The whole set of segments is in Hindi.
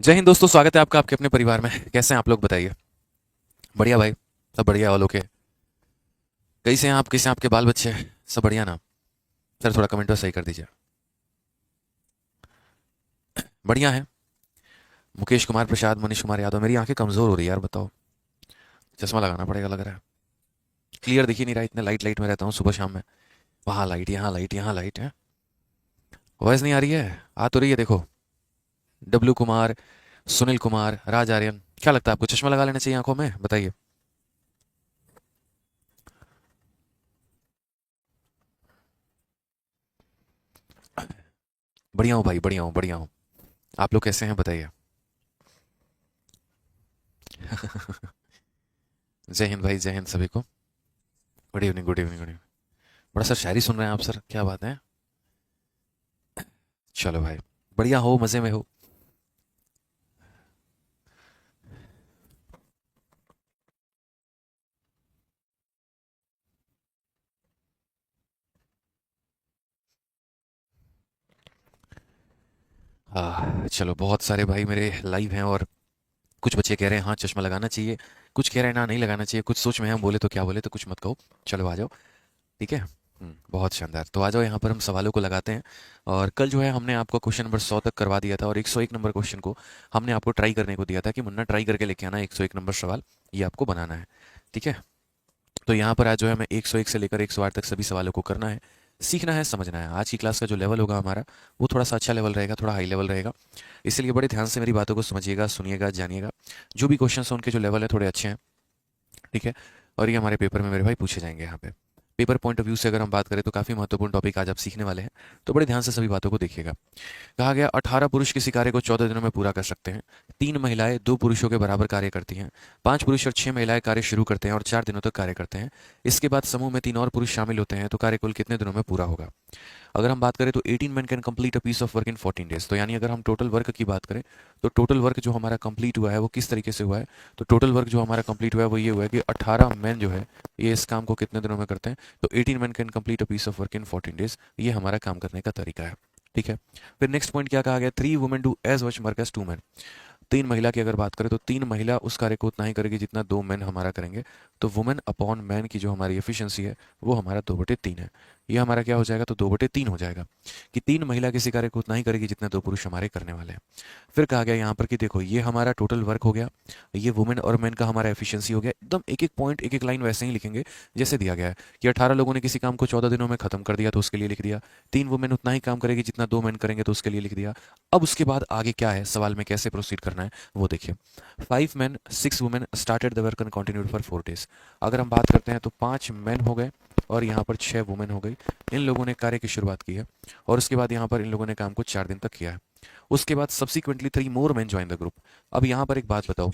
जय हिंद दोस्तों, स्वागत है आपका आपके अपने परिवार में। कैसे हैं आप लोग, बताइए। बढ़िया भाई। सब बढ़िया ऑल ओके। कैसे हैं आप, कैसे हैं आपके बाल बच्चे? सब बढ़िया ना? सर थोड़ा कमेंट पर सही कर दीजिए। बढ़िया है। मुकेश कुमार प्रसाद, मनीष कुमार यादव। मेरी आंखें कमजोर हो रही है यार, बताओ। चश्मा लगाना पड़ेगा लग रहा है। क्लियर दिख ही नहीं रहा, इतने लाइट लाइट में रहता हूँ सुबह शाम में। वहाँ लाइट, यहाँ लाइट, यहाँ लाइट है। वॉइस नहीं आ रही है? आ तो रही है, देखो। डब्लू कुमार, सुनील कुमार, राज आर्यन। क्या लगता है आपको, चश्मा लगा लेना चाहिए आंखों में, बताइए। बढ़िया हूँ भाई, बढ़िया हूँ, बढ़िया हूँ। आप लोग कैसे हैं, बताइए। जय हिंद भाई, जय हिंद सभी को। Good evening, good evening, good evening. बड़ा सर शायरी सुन रहे हैं आप, सर क्या बात है। चलो भाई। बढ़िया हो, मजे में हो। चलो, बहुत सारे भाई मेरे लाइव हैं और कुछ बच्चे कह रहे हैं हाँ चश्मा लगाना चाहिए। कुछ कह रहे हैं ना नहीं लगाना चाहिए। कुछ सोच में हैं, बोले तो क्या बोले, तो कुछ मत कहो। चलो आ जाओ। ठीक है। बहुत शानदार। तो आ जाओ, यहाँ पर हम सवालों को लगाते हैं। और कल जो है हमने आपको क्वेश्चन नंबर 100 तक करवा दिया था, और 101 नंबर क्वेश्चन को हमने आपको ट्राई करने को दिया था कि मुन्ना ट्राई करके लेके आना 101 नंबर सवाल। ये आपको बनाना है। ठीक है। तो यहाँ पर आज जो है हमें 101 से लेकर 108 तक सभी सवालों को करना है। सीखना है, समझना है। आज की क्लास का जो लेवल होगा हमारा, वो थोड़ा सा अच्छा लेवल रहेगा, थोड़ा हाई लेवल रहेगा। इसलिए बड़े ध्यान से मेरी बातों को समझिएगा, सुनिएगा, जानिएगा। जो भी क्वेश्चन हैं उनके जो लेवल है थोड़े अच्छे हैं। ठीक है। और ये हमारे पेपर में मेरे भाई पूछे जाएंगे यहाँ पे। पेपर पॉइंट ऑफ व्यू से अगर हम बात करें तो काफ़ी महत्वपूर्ण टॉपिक आज आप सीखने वाले हैं। तो बड़े ध्यान से सभी बातों को देखिएगा। कहा गया 18 पुरुष किसी कार्य को 14 दिनों में पूरा कर सकते हैं। 3 महिलाएं 2 पुरुषों के बराबर कार्य करती हैं। 5 पुरुष और 6 महिलाएं कार्य शुरू करते हैं और 4 दिनों तक कार्य करते हैं। इसके बाद समूह में 3 और पुरुष शामिल होते हैं, तो कार्य कुल कितने दिनों में पूरा होगा? अगर हम बात करें तो 18 man can complete a piece of work in 14 days. तो यानी अगर हम टोटल वर्क की बात करें, तो टोटल वर्क जो हमारा कंप्लीट हुआ है वो किस तरीके से हुआ है? तो टोटल वर्क जो हमारा कंप्लीट हुआ है वो ये हुआ है कि 18 मैन जो है ये इस काम को कितने दिनों में करते हैं? तो 18 man can complete a piece of work in 14 days. ये हमारा काम करने का तरीका है। ठीक है। फिर नेक्स्ट पॉइंट क्या कहा गया? 3 women do as much work as 2 man. 3 महिला की अगर बात करें तो 3 महिला उस कार्य को उतना ही करेगी जितना 2 मैन हमारा करेंगे। तो वुमेन अपॉन मैन की जो हमारी एफिशिएंसी है वो हमारा 2/3 है। ये हमारा क्या हो जाएगा? तो 2/3 हो जाएगा। कि 3 महिला किसी कार्य को उतना ही करेगी जितना 2 पुरुष हमारे करने वाले हैं। फिर कहा गया यहाँ पर कि देखो, ये हमारा टोटल वर्क हो गया। ये वुमेन और मैन का हमारा एफिशिएंसी हो गया। एकदम एक एक पॉइंट, एक एक लाइन वैसे ही लिखेंगे जैसे दिया गया है। कि 18 लोगों ने किसी काम को 14 दिनों में खत्म कर दिया, तो उसके लिए लिख दिया। 3 वुमेन उतना ही काम करेगी जितना 2 मैन करेंगे, तो उसके लिए लिख दिया। अब उसके बाद आगे क्या है, सवाल में कैसे प्रोसीड करना है वो देखिए। 5 men 6 women started the work and continued for 4 days. अगर हम बात करते हैं तो 5 मैन हो गए और यहाँ पर 6 वुमेन हो गई। इन लोगों ने कार्य की शुरुआत की है और उसके बाद यहाँ पर इन लोगों ने काम को 4 दिन तक किया है। उसके बाद subsequently 3 more men join the group. अब यहाँ पर एक बात बताओ,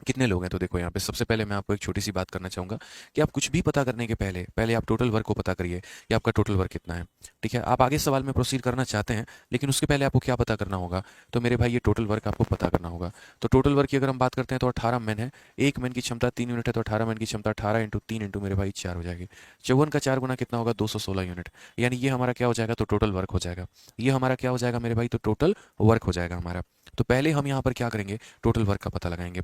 कितने लोग हैं? तो देखो, यहाँ पे सबसे पहले मैं आपको एक छोटी सी बात करना चाहूंगा कि आप कुछ भी पता करने के पहले पहले आप टोटल वर्क को पता करिए कि आपका टोटल वर्क कितना है। ठीक है। आप आगे सवाल में प्रोसीड करना चाहते हैं, लेकिन उसके पहले आपको क्या पता करना होगा? तो मेरे भाई ये टोटल वर्क आपको पता करना होगा। तो टोटल वर्क की अगर हम बात करते हैं तो 18 मैन है। एक मैन की क्षमता 3 यूनिट है, तो 18 मैन की क्षमता 18 × 3 इंटू मेरे भाई 4 हो जाएगी। 54 का 4 गुना कितना होगा? 216 यूनिट। यानी ये हमारा क्या हो जाएगा? तो टोटल वर्क हो जाएगा। ये हमारा क्या हो जाएगा मेरे भाई? तो टोटल वर्क हो जाएगा हमारा। तो पहले हम यहाँ पर क्या करेंगे? टोटल वर्क का पता लगाएंगे।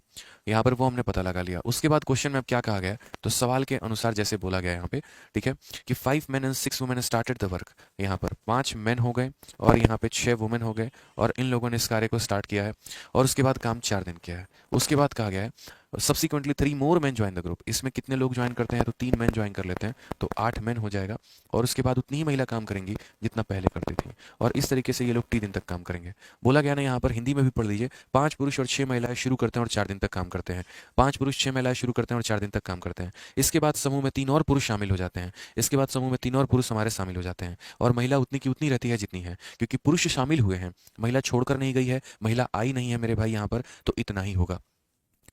यहाँ पर वो हमने पता लगा लिया। उसके बाद क्वेश्चन में अब क्या कहा गया है? तो सवाल के अनुसार जैसे बोला गया है यहाँ पे, ठीक है, कि 5 men and 6 women started the work. यहाँ पर 5 मैन हो गए और यहाँ पे 6 वुमेन हो गए और इन लोगों ने इस कार्य को स्टार्ट किया है और उसके बाद काम 4 दिन किया है। उसके बाद कहा गया है subsequently 3 more men join the group. इसमें कितने लोग ज्वाइन करते हैं? तो 3 मैन ज्वाइन कर लेते हैं, तो 8 मैन हो जाएगा। और उसके बाद उतनी ही महिला काम करेंगी जितना पहले करती थी। और इस तरीके से ये लोग 3 दिन तक काम करेंगे। बोला गया ना, यहाँ पर हिंदी में भी पढ़ लीजिए। 5 पुरुष और 6 महिलाएं शुरू करते हैं और 4 दिन तक काम करते हैं। 5 पुरुष 6 महिलाएं शुरू करते हैं और 4 दिन तक काम करते हैं। इसके बाद समूह में 3 और पुरुष शामिल हो जाते हैं। इसके बाद समूह में 3 और पुरुष हमारे शामिल हो जाते हैं। और महिला उतनी की उतनी रहती है जितनी है, क्योंकि पुरुष शामिल हुए हैं, महिला छोड़कर नहीं गई है, महिला आई नहीं है मेरे भाई यहाँ पर, तो इतना ही होगा।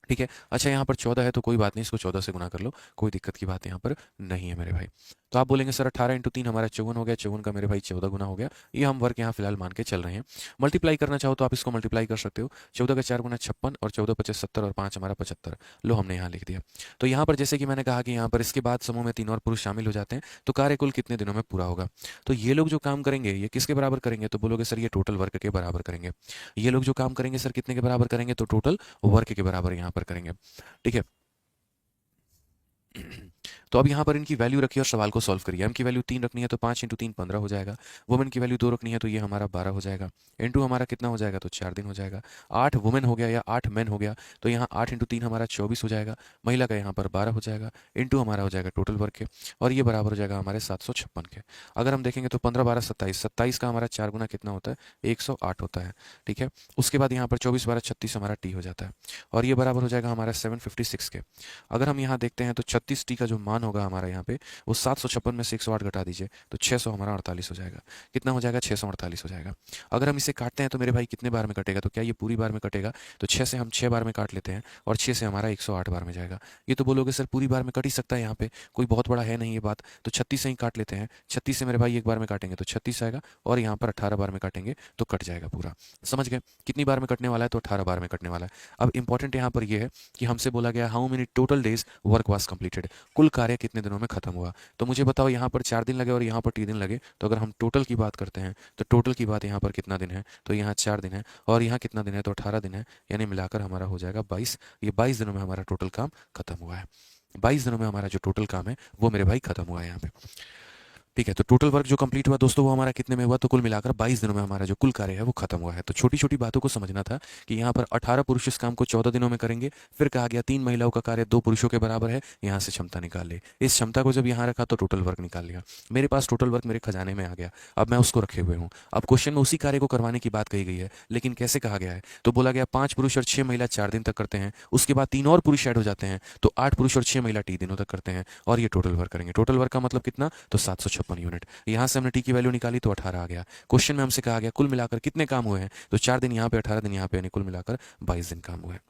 ठीक है। अच्छा, यहाँ पर 14 है तो कोई बात नहीं, इसको 14 से गुना कर लो, कोई दिक्कत की बात यहाँ पर नहीं है मेरे भाई। तो तो आप बोलेंगे सर 18 इंटू 3 हमारा 54 हो गया, 54 का मेरे भाई 14 गुना हो गया। ये हम वर्क यहाँ फिलहाल मान के चल रहे हैं। मल्टीप्लाई करना चाहो तो आप इसको मल्टीप्लाई कर सकते हो। 14 का 4 गुना 56 और 14 पचास 70 और 5 हमारा 75। लो हमने यहाँ लिख दिया। तो यहाँ पर जैसे कि मैंने कहा कि यहाँ पर इसके बाद समूह में 3 और पुरुष शामिल हो जाते हैं तो कार्य कुल कितने दिनों में पूरा होगा। तो ये लोग जो काम करेंगे ये किसके बराबर करेंगे, तो बोलोगे सर ये टोटल वर्क के बराबर करेंगे। ये लोग जो काम करेंगे सर कितने के बराबर करेंगे, तो टोटल वर्क के बराबर यहाँ पर करेंगे। ठीक है। तो अब यहाँ पर इनकी वैल्यू रखिए और सवाल को सॉल्व करिए। एम की वैल्यू 3 रखनी है तो 5 इंटू 3 15 हो जाएगा। वुमेन की वैल्यू 2 रखनी है तो ये हमारा 12 हो जाएगा। इंटू हमारा कितना हो जाएगा, तो 4 दिन हो जाएगा। 8 वुमेन हो गया या 8 मैन हो गया तो यहाँ 8 इंटू 3 हमारा 24 हो जाएगा। महिला का यहाँ पर 12 हो जाएगा। इंटू हमारा हो जाएगा टोटल वर्क के और ये बराबर हो जाएगा हमारे 756 के। अगर हम देखेंगे तो 15 12 27, 27 का हमारा 4 गुना कितना होता है, 108 होता है। ठीक है। उसके बाद यहाँ पर 24 12 36 हमारा टी हो जाता है और ये बराबर हो जाएगा हमारा 756 के। अगर हम यहाँ देखते हैं तो 36 टी का जो मान होगा हमारा यहाँ पे वो 756 में से 108 घटा दीजिए तो 600 हमारा 48 हो जाएगा। कितना हो जाएगा, 648 हो जाएगा। अगर हम इसे काटते हैं तो मेरे भाई कितने बार में कटेगा, तो क्या ये पूरी बार में कटेगा, तो 6 से हम 6 बार में काट लेते हैं और 6 से हमारा 108 बार में जाएगा। ये तो बोलोगे सर पूरी बार में कट ही सकता है, यहाँ पे कोई बहुत बड़ा है नहीं ये बात, तो 36 से ही काट लेते हैं। 36 से मेरे भाई एक बार में काटेंगे तो 36 आएगा और यहाँ पर 18 बार में काटेंगे तो कट जाएगा पूरा। समझ गए, कितनी बार में कटने वाला है, तो 18 बार में कटने वाला है। अब इंपॉर्टेंट यहाँ पर यह है कि हमसे बोला गया how many total days work was completed, कुल कार्य कितने दिनों में खत्म हुआ। तो मुझे बताओ यहाँ पर 4 दिन लगे और यहाँ पर 3 दिन लगे, तो अगर हम टोटल की बात करते हैं तो टोटल की बात यहाँ पर कितना दिन है, तो यहाँ 4 दिन है और यहाँ कितना दिन है, तो 18 दिन है। यानी मिलाकर हमारा हो जाएगा 22। ये 22 दिनों में हमारा टोटल काम खत्म हुआ है। 22 दिनों में हमारा जो टोटल काम है वो मेरे भाई खत्म हुआ है यहाँ पे। ठीक है। तो टोटल वर्क जो कंप्लीट हुआ दोस्तों वो हमारा कितने में हुआ, तो कुल मिलाकर 22 दिनों में हमारा जो कुल कार्य है वो खत्म हुआ है। तो छोटी छोटी बातों को समझना था कि यहाँ पर 18 पुरुष इस काम को 14 दिनों में करेंगे। फिर कहा गया 3 महिलाओं का कार्य 2 पुरुषों के बराबर है, यहाँ से क्षमता निकाल ले। इस क्षमता को जब यहाँ रखा तो टोटल वर्क निकाल लिया। मेरे पास टोटल वर्क मेरे खजाने में आ गया, अब मैं उसको रखे हुए हूँ। अब क्वेश्चन में उसी कार्य को करवाने की बात कही गई है, लेकिन कैसे कहा गया है, तो बोला गया 5 पुरुष और 6 महिला 4 दिन तक करते हैं। उसके बाद 3 और पुरुष ऐड हो जाते हैं तो 8 पुरुष और 6 महिला टी दिनों तक करते हैं और ये टोटल वर्क करेंगे। टोटल वर्क का मतलब कितना, तो 756 यूनिट। यहाँ से हमने टी की वैल्यू निकाली तो 18 आ गया। क्वेश्चन में हमसे कहा गया कुल मिलाकर कितने काम हुए हैं, तो 4 दिन यहाँ पे 18 दिन यहाँ पे, यानी कुल मिलाकर 22 दिन काम हुए हैं।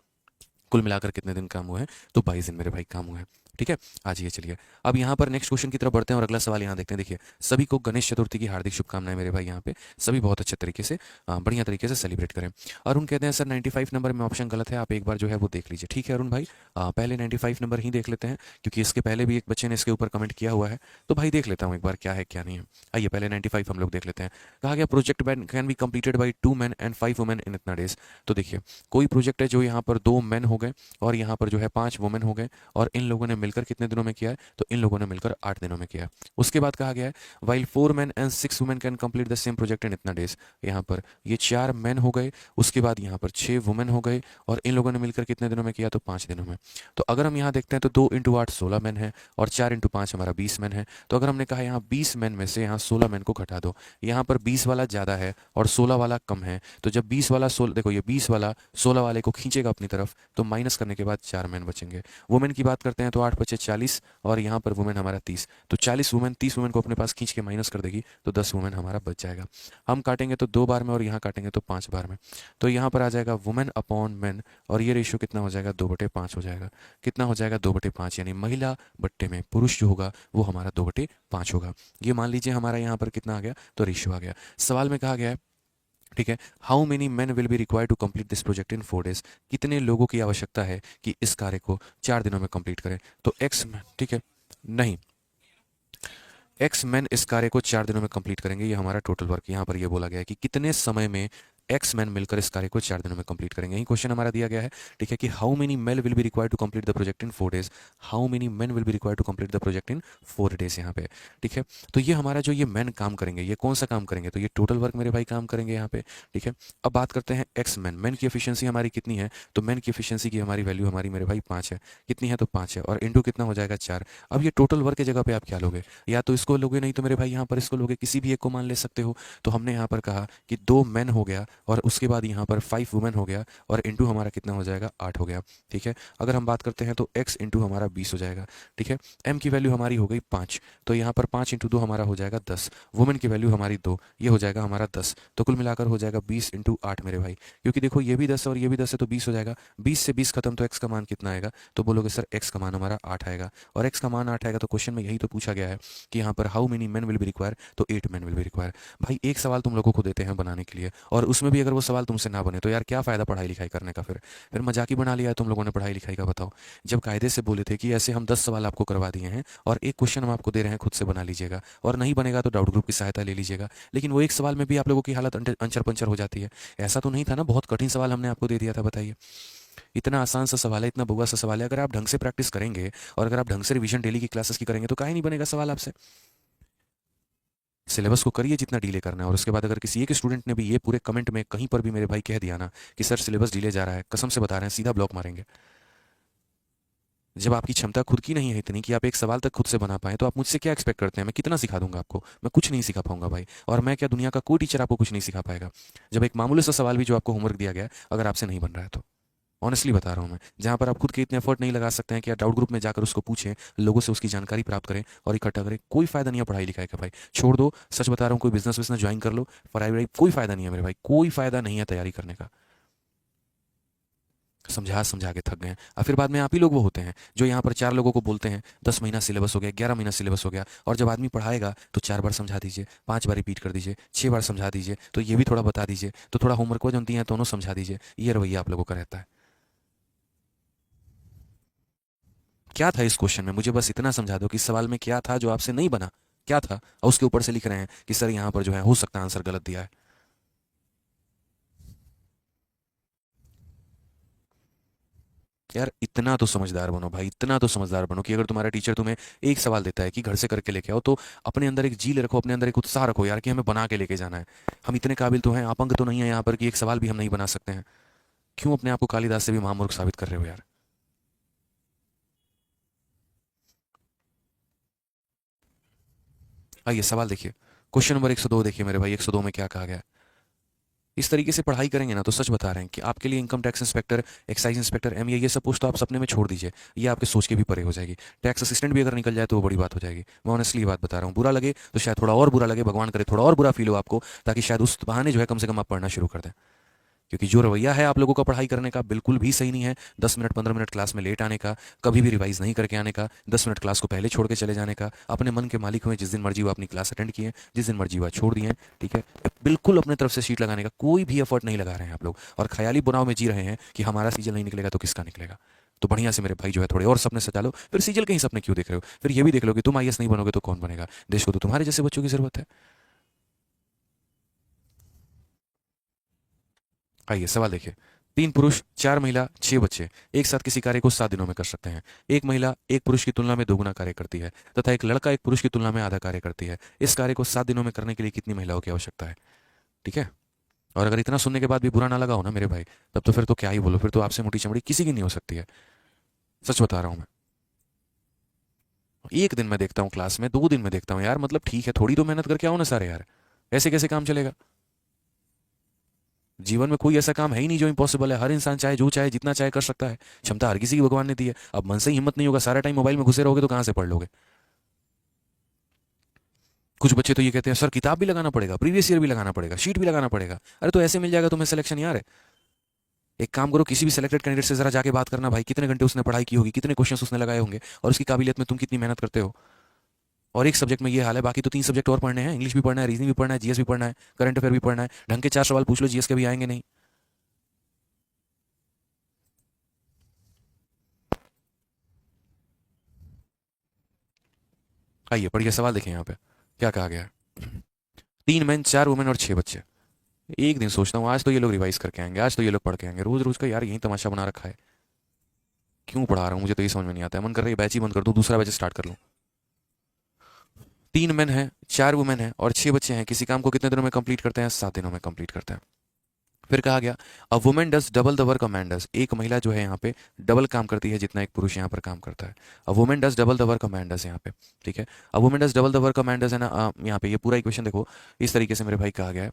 कुल मिलाकर कितने दिन काम हुए हैं, तो 22 दिन मेरे भाई काम हुए हैं। ठीक है। आज ये चलिए अब यहाँ पर नेक्स्ट क्वेश्चन की तरफ बढ़ते हैं और अगला सवाल यहाँ देखते हैं। देखिए सभी को गणेश चतुर्थी की हार्दिक शुभकामनाएं मेरे भाई। यहाँ पे सभी बहुत अच्छे तरीके से बढ़िया तरीके से सेलिब्रेट करें। अरुण कहते हैं सर 95 नंबर में ऑप्शन गलत है, आप एक बार जो है वो देख लीजिए। ठीक है अरुण भाई, पहले 95 नंबर ही देख लेते हैं क्योंकि इसके पहले भी एक बच्चे ने इसके ऊपर कमेंट किया हुआ है, तो भाई देख लेता हूँ एक बार क्या है क्या नहीं है। आइए पहले 95 हम लोग देख लेते हैं। कहा गया project can be completed by 2 men and 5 women इन इतना डेज। तो देखिए कोई प्रोजेक्ट है जो यहाँ पर 2 men हो गए और यहाँ पर जो है 5 वुमेन हो गए और इन लोगों ने मिलकर कितने दिनों में किया है, तो इन लोगों ने मिलकर 8 दिनों में किया है। उसके बाद कहा गया है while 4 men and 6 women can complete the same project in इतना डेज। यहाँ पर ये 4 मैन हो गए, उसके बाद यहाँ पर 6 वुमेन हो गए और इन लोगों ने मिलकर कितने दिनों में किया, तो 5 दिनों में। तो अगर हम यहाँ देखते हैं तो 2 इंटू 8 16 मैन है और 4 इंटू 5 हमारा 20 मैन है। तो अगर हमने कहा यहाँ 20 मैन में से यहाँ 16 मैन को घटा दो, यहाँ पर 20 वाला ज़्यादा है और 16 वाला कम है, तो जब 20 वाला 16, देखो ये 20 वाला 16 वाले को खींचेगा अपनी तरफ तो माइनस करने के बाद 4 मैन बचेंगे। वुमेन की बात करते हैं तो 8 बचे 40 और यहाँ पर वुमेन हमारा 30, तो 40 वुमेन 30 वुमेन को अपने पास खींच के माइनस कर देगी तो 10 वुमेन हमारा बच जाएगा। हम काटेंगे तो 2 बार में और यहाँ काटेंगे तो 5 बार में, तो यहाँ पर आ जाएगा वुमेन अपॉन मैन और ये रेशियो कितना हो जाएगा, 2/5 हो जाएगा। कितना हो जाएगा, 2/5, यानी महिला बट्टे में पुरुष जो होगा वो हमारा 2/5 होगा। ये मान लीजिए हमारा यहाँ पर कितना आ गया, तो रेशियो आ गया। सवाल में कहा गया है, ठीक है, how many man will be required to complete this project in 4 days. कितने लोगों की आवश्यकता है कि इस कार्य को 4 दिनों में कंप्लीट करें, तो एक्स मैन, ठीक है, नहीं, एक्स मैन इस कार्य को 4 दिनों में कंप्लीट करेंगे। ये हमारा टोटल वर्क यहाँ पर ये बोला गया है कि कितने समय में एक्स मैन मिलकर इस कार्य को 4 दिनों में कंप्लीट करेंगे। यही क्वेश्चन हमारा दिया गया है। ठीक है कि how many man will be required to complete the project in 4 days. How many man will be required to complete the project in 4 days यहाँ पे। ठीक है, तो ये हमारा जो ये मैन काम करेंगे, ये कौन सा काम करेंगे, तो ये टोटल वर्क मेरे भाई काम करेंगे यहाँ पे। ठीक है, अब बात करते हैं एक्स मैन। मैन की एफिशिएंसी हमारी कितनी है, तो मैन की एफिशिएंसी की हमारी वैल्यू हमारी मेरे भाई 5 है। कितनी है, तो 5 है और इंटू कितना हो जाएगा 4। अब ये टोटल वर्क की जगह पे आप क्या लोगे, या तो इसको लोगे, नहीं तो मेरे भाई यहाँ पर इसको लोगे, किसी भी एक को मान ले सकते हो। तो हमने यहाँ पर कहा कि 2 मैन हो गया और उसके बाद यहाँ पर 5 वुमेन हो गया और इंटू हमारा कितना हो जाएगा 8 हो गया। ठीक है, अगर हम बात करते हैं तो x इंटू हमारा 20 हो जाएगा। ठीक है, m की वैल्यू हमारी हो गई 5, तो यहाँ पर 5 इंटू 2 हमारा हो जाएगा 10। वुमेन की वैल्यू हमारी 2, ये हो जाएगा हमारा 10। तो कुल मिलाकर हो जाएगा 20 इंटू 8 मेरे भाई, क्योंकि देखो ये भी 10 है और ये भी 10 है तो 20 हो जाएगा। 20 से 20 खत्म, तो x का मान कितना आएगा? तो बोलोगे सर x का मान हमारा 8 आएगा, और x का मान 8 आएगा तो क्वेश्चन में यही तो पूछा गया है कि यहाँ पर how many men will be require, तो 8 मेन विल बी रिक्वायर। भाई एक सवाल तुम लोगों को देते हैं बनाने के लिए, और उसमें भी अगर वो सवाल तुमसे ना बने तो यार क्या फायदा पढ़ाई लिखाई करने का? फिर मजाक ही बना लिया है तुम लोगों ने पढ़ाई लिखाई का। बताओ, जब कायदे से बोले थे कि ऐसे हम 10 सवाल आपको करवा दिए हैं और एक क्वेश्चन हम आपको दे रहे हैं, खुद से बना लीजिएगा, और नहीं बनेगा तो डाउट ग्रुप की सहायता ले लीजिएगा, लेकिन वो एक सवाल में भी आप लोगों की हालत अंचर पंचर हो जाती है। ऐसा तो नहीं था ना बहुत कठिन सवाल हमने आपको दे दिया था? बताइए, इतना आसान सा सवाल है, इतना बुआ सा सवाल है, अगर आप ढंग से प्रैक्टिस करेंगे और अगर आप ढंग से रिवीजन डेली की क्लासेस की करेंगे तो काहे नहीं बनेगा सवाल आपसे। सिलेबस को करिए जितना डिले करना है, और उसके बाद अगर किसी एक स्टूडेंट ने भी ये पूरे कमेंट में कहीं पर भी मेरे भाई कह दिया ना कि सर सिलेबस डिले जा रहा है, कसम से बता रहे हैं सीधा ब्लॉक मारेंगे। जब आपकी क्षमता खुद की नहीं है इतनी कि आप एक सवाल तक खुद से बना पाए, तो आप मुझसे क्या एक्सपेक्ट करते हैं? मैं कितना सिखा दूंगा आपको? मैं कुछ नहीं सिखा पाऊंगा भाई, और मैं क्या दुनिया का कोई टीचर आपको कुछ नहीं सिखा पाएगा जब एक मामूली सा सवाल भी जो आपको होमवर्क दिया गया है अगर आपसे नहीं बन रहा है तो। ऑनेस्टली बता रहा हूँ मैं, जहाँ पर आप खुद के इतने एफर्ट नहीं लगा सकते हैं कि आप डाउट ग्रुप में जाकर उसको पूछें, लोगों से उसकी जानकारी प्राप्त करें और इकट्ठा करें, कोई फायदा नहीं है पढ़ाई लिखाई का भाई। छोड़ दो, सच बता रहा हूँ, कोई बिजनेस विजनेस ज्वाइन कर लो, पढ़ाई कोई फायदा नहीं है मेरे भाई, कोई फायदा नहीं है तैयारी करने का। समझा समझा के थक गए हैं, और फिर बाद में आप ही लोग वो होते हैं जो यहाँ पर 4 लोगों को बोलते हैं 10 महीना सिलेबस हो गया, 11 महीना सिलेबस हो गया, और जब आदमी पढ़ाएगा तो 4 बार समझा दीजिए, 5 बार रिपीट कर दीजिए, 6 बार समझा दीजिए, तो ये भी थोड़ा बता दीजिए, तो थोड़ा होमवर्क को जानती हैं दोनों समझा दीजिए, ये रवैया आप लोगों का रहता है। क्या था इस क्वेश्चन में? मुझे बस इतना समझा दो कि इस सवाल में क्या था जो आपसे नहीं बना, क्या था, और उसके ऊपर से लिख रहे हैं कि सर यहाँ पर जो है हो सकता है आंसर गलत दिया है। यार इतना तो समझदार बनो भाई, इतना तो समझदार बनो कि अगर तुम्हारा टीचर तुम्हें एक सवाल देता है कि घर से करके लेके आओ, तो अपने अंदर एक जील रखो, अपने अंदर एक उत्साह रखो यार कि हमें बना के लेके जाना है। हम इतने काबिल तो हैं, अपंग तो नहीं है यहाँ पर कि एक सवाल भी हम नहीं बना सकते हैं। क्यों अपने आप को कालिदास से भी महामूर्ख साबित कर रहे हो यार? आइए सवाल देखिए, क्वेश्चन नंबर 102 देखिए मेरे भाई, 102 में क्या कहा गया है। इस तरीके से पढ़ाई करेंगे ना तो सच बता रहे हैं कि आपके लिए income tax inspector, excise inspector, एम ये सब पोस्ट तो आप सपने में छोड़ दीजिए, ये आपके सोच के भी परे हो जाएगी। टैक्स असिस्टेंट भी अगर निकल जाए तो वो बड़ी बात हो जाएगी। मैं ऑनेस्टली बात बता रहा हूँ, बुरा लगे तो शायद थोड़ा और बुरा लगे, भगवान करे थोड़ा और बुरा फील हो आपको, ताकि शायद उस बहाने जो है कम से कम आप पढ़ना शुरू कर दें। क्योंकि जो रवैया है आप लोगों का पढ़ाई करने का बिल्कुल भी सही नहीं है। 10 मिनट 15 मिनट क्लास में लेट आने का, कभी भी रिवाइज नहीं करके आने का, 10 मिनट क्लास को पहले छोड़ के चले जाने का, अपने मन के मालिक हुए, जिस दिन मर्जी वो अपनी क्लास अटेंड किए, जिस दिन मर्जी वह छोड़ दिए। ठीक है, बिल्कुल अपने तरफ से सीट लगाने का कोई भी एफर्ट नहीं लगा रहे हैं आप लोग, और ख्याली बुनाव में जी रहे हैं कि हमारा सीजल नहीं निकलेगा तो किसका निकलेगा। तो बढ़िया से मेरे भाई जो है थोड़े और सपने सजा लो, फिर सीजल के ही सपने क्यों देख रहे हो? फिर ये भी देख लो कि तुम आईएएस नहीं बनोगे तो कौन बनेगा? देश को तो तुम्हारे जैसे बच्चों की जरूरत है। आइए सवाल देखिए, 3 पुरुष 4 महिला 6 बच्चे एक साथ किसी कार्य को 7 दिनों में कर सकते हैं। एक महिला एक पुरुष की तुलना में दोगुना कार्य करती है, तथा एक लड़का एक पुरुष की तुलना में आधा कार्य करती है। इस कार्य को 7 दिनों में करने के लिए कितनी महिलाओं की आवश्यकता है? ठीक है, और अगर इतना सुनने के बाद भी बुरा ना लगा हो ना मेरे भाई, तब तो फिर तो क्या ही बोलो, फिर तो आपसे मोटी चमड़ी किसी की नहीं हो सकती है। सच बता रहा हूँ मैं, एक दिन में देखता हूँ क्लास में, 2 दिन में देखता हूँ यार, मतलब ठीक है थोड़ी तो मेहनत करके आओ ना सारे यार, ऐसे कैसे काम चलेगा? जीवन में कोई ऐसा काम है ही नहीं जो इम्पॉसिबल है, हर इंसान चाहे जो चाहे जितना चाहे कर सकता है, क्षमता हर किसी की भगवान ने दी है। अब मन से ही हिम्मत नहीं होगा, सारा टाइम मोबाइल में घुसे रहोगे तो कहाँ से पढ़ लोगे? कुछ बच्चे तो ये कहते हैं सर किताब भी लगाना पड़ेगा, प्रीवियस ईयर भी लगाना पड़ेगा, शीट भी लगाना पड़ेगा। अरे तो ऐसे मिल जाएगा तुम्हें सिलेक्शन यार? एक काम करो, किसी भी सिलेक्टेड कैंडिडेट से जरा जाके बात करना भाई, कितने घंटे उसने पढ़ाई की होगी, कितने क्वेश्चन उसने लगाए होंगे, और उसकी काबिलियत में तुम कितनी मेहनत करते हो। और एक सब्जेक्ट में ये हाल है, बाकी तो 3 सब्जेक्ट और पढ़ने हैं, इंग्लिश भी पढ़ना है, रीजनिंग भी पढ़ना है, जीएस भी पढ़ना है, करंट अफेयर भी पढ़ना है। ढंग के 4 सवाल पूछ लो, जीएस के भी आएंगे नहीं। आइए पढ़िए सवाल देखें यहाँ पे क्या कहा गया है। 3 मेन 4 वुमेन और 6 बच्चे। एक दिन सोचता हूँ आज तो ये लोग रिवाइज करके आएंगे, आज तो ये लोग पढ़ के आएंगे, रोज रोज का यार यही तमाशा बना रखा है। क्यों पढ़ा रहा हूँ मुझे तो ये समझ में नहीं आता है, मन कर रही है बैच ही बंद कर दूँ, दूसरा बैच स्टार्ट कर लूँ। 3 मेन हैं 4 वुमेन हैं और 6 बच्चे हैं, किसी काम को कितने दिनों में कंप्लीट करते हैं? 7 दिनों में कंप्लीट करते हैं। फिर कहा गया a women does double the work a man does, एक महिला जो है यहाँ पे डबल काम करती है जितना एक पुरुष यहाँ पर काम करता है। A women does double the work a man does यहाँ पे। ठीक है, a women does double the work a man does है ना, यहाँ पे ये पूरा इक्वेशन देखो, इस तरीके से मेरे भाई कहा गया है।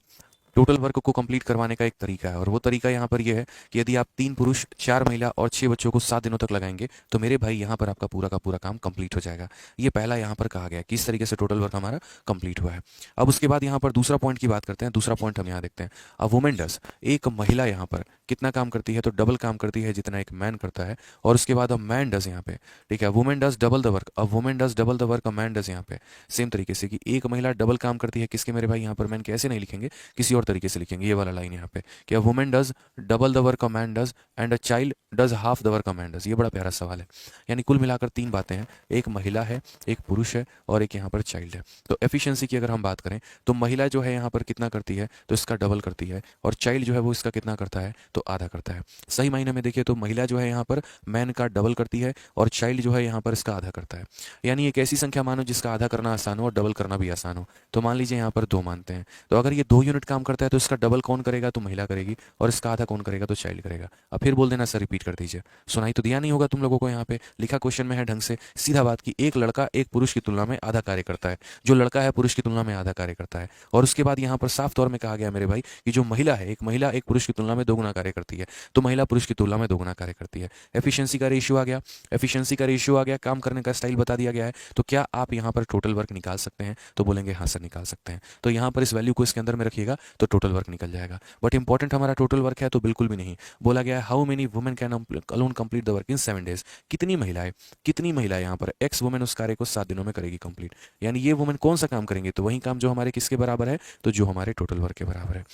टोटल वर्क को कंप्लीट करवाने का एक तरीका है, और वो तरीका यहाँ पर ये है कि यदि आप 3 पुरुष 4 महिला और 6 बच्चों को 7 दिनों तक लगाएंगे तो मेरे भाई यहाँ पर आपका पूरा का पूरा काम कंप्लीट हो जाएगा। ये पहला यहाँ पर कहा गया है, किस तरीके से टोटल वर्क हमारा कंप्लीट हुआ है। अब उसके बाद यहाँ पर दूसरा पॉइंट की बात करते हैं। दूसरा पॉइंट हम यहाँ देखते हैं, अ वुमेन डज, एक महिला यहाँ पर कितना काम करती है, तो डबल काम करती है जितना एक मैन करता है। और उसके बाद अ मैन डज यहाँ पे, ठीक है, women does double the work, a women does double the work, a man does यहाँ पे सेम तरीके से कि एक महिला डबल काम करती है किसके मेरे भाई, यहाँ पर मैन कैसे नहीं लिखेंगे, किसी और तरीके से लिखेंगे, ये वाला लाइन यहाँ पे कि a women does double the work a man does and a child does half the work a man does. ये बड़ा प्यारा सवाल है। यानी कुल मिलाकर 3 बातें हैं, एक महिला है, एक पुरुष है और एक यहाँ पर चाइल्ड है। तो एफिशिएंसी की अगर हम बात करें तो महिला जो है यहाँ पर कितना करती है, तो इसका डबल करती है, और चाइल्ड जो है वो इसका कितना करता है, तो आधा करता है। सही मायने में देखिए तो महिला जो है यहाँ पर मैन का डबल करती है और चाइल्ड जो है यहाँ पर इसका आधा करता है। यानी एक ऐसी संख्या मानो जिसका आधा करना आसान हो और डबल करना भी आसान हो। तो मान लीजिए यहाँ पर 2 मानते हैं, तो अगर ये 2 यूनिट काम करता है तो इसका डबल कौन करेगा, तो महिला करेगी, और इसका आधा कौन करेगा, तो चाइल्ड करेगा। अब फिर बोल देना सर, रिपीट कर दीजिए। सुनाई तो दिया नहीं होगा तुम लोगों को, यहाँ पे लिखा क्वेश्चन में है ढंग से, सीधा बात की एक लड़का एक पुरुष की तुलना में आधा कार्य करता है, जो लड़का है पुरुष की तुलना में आधा कार्य करता है। और उसके बाद यहाँ पर साफ तौर में कहा गया मेरे भाई कि जो महिला है, एक महिला एक पुरुष की तुलना में 2 गुना कार्य करती है, तो महिला पुरुष की तुलना में 2 गुना कार्य करती है। एफिशिएंसी का रेशियो आ गया, एफिशिएंसी का रेशियो आ गया, काम करने का स्टाइल बता दिया गया है। तो क्या आप यहाँ पर टोटल वर्क निकाल सकते हैं, तो बोलेंगे हाँ सर निकाल सकते हैं। तो यहाँ पर इस वैल्यू को इसके अंदर में रखिएगा तो टोटल वर्क निकल जाएगा। बट इंपॉर्टेंट हमारा टोटल वर्क है, तो बिल्कुल भी नहीं। बोला गया है how many women can alone complete the work in 7 days, कितनी महिलाएं यहाँ पर एक्स वुमेन उस कार्य को 7 दिनों में करेगी कंप्लीट। यानी ये वुमेन कौन सा काम करेंगे, तो वही काम जो हमारे किसके बराबर है, तो जो हमारे टोटल वर्क के बराबर है।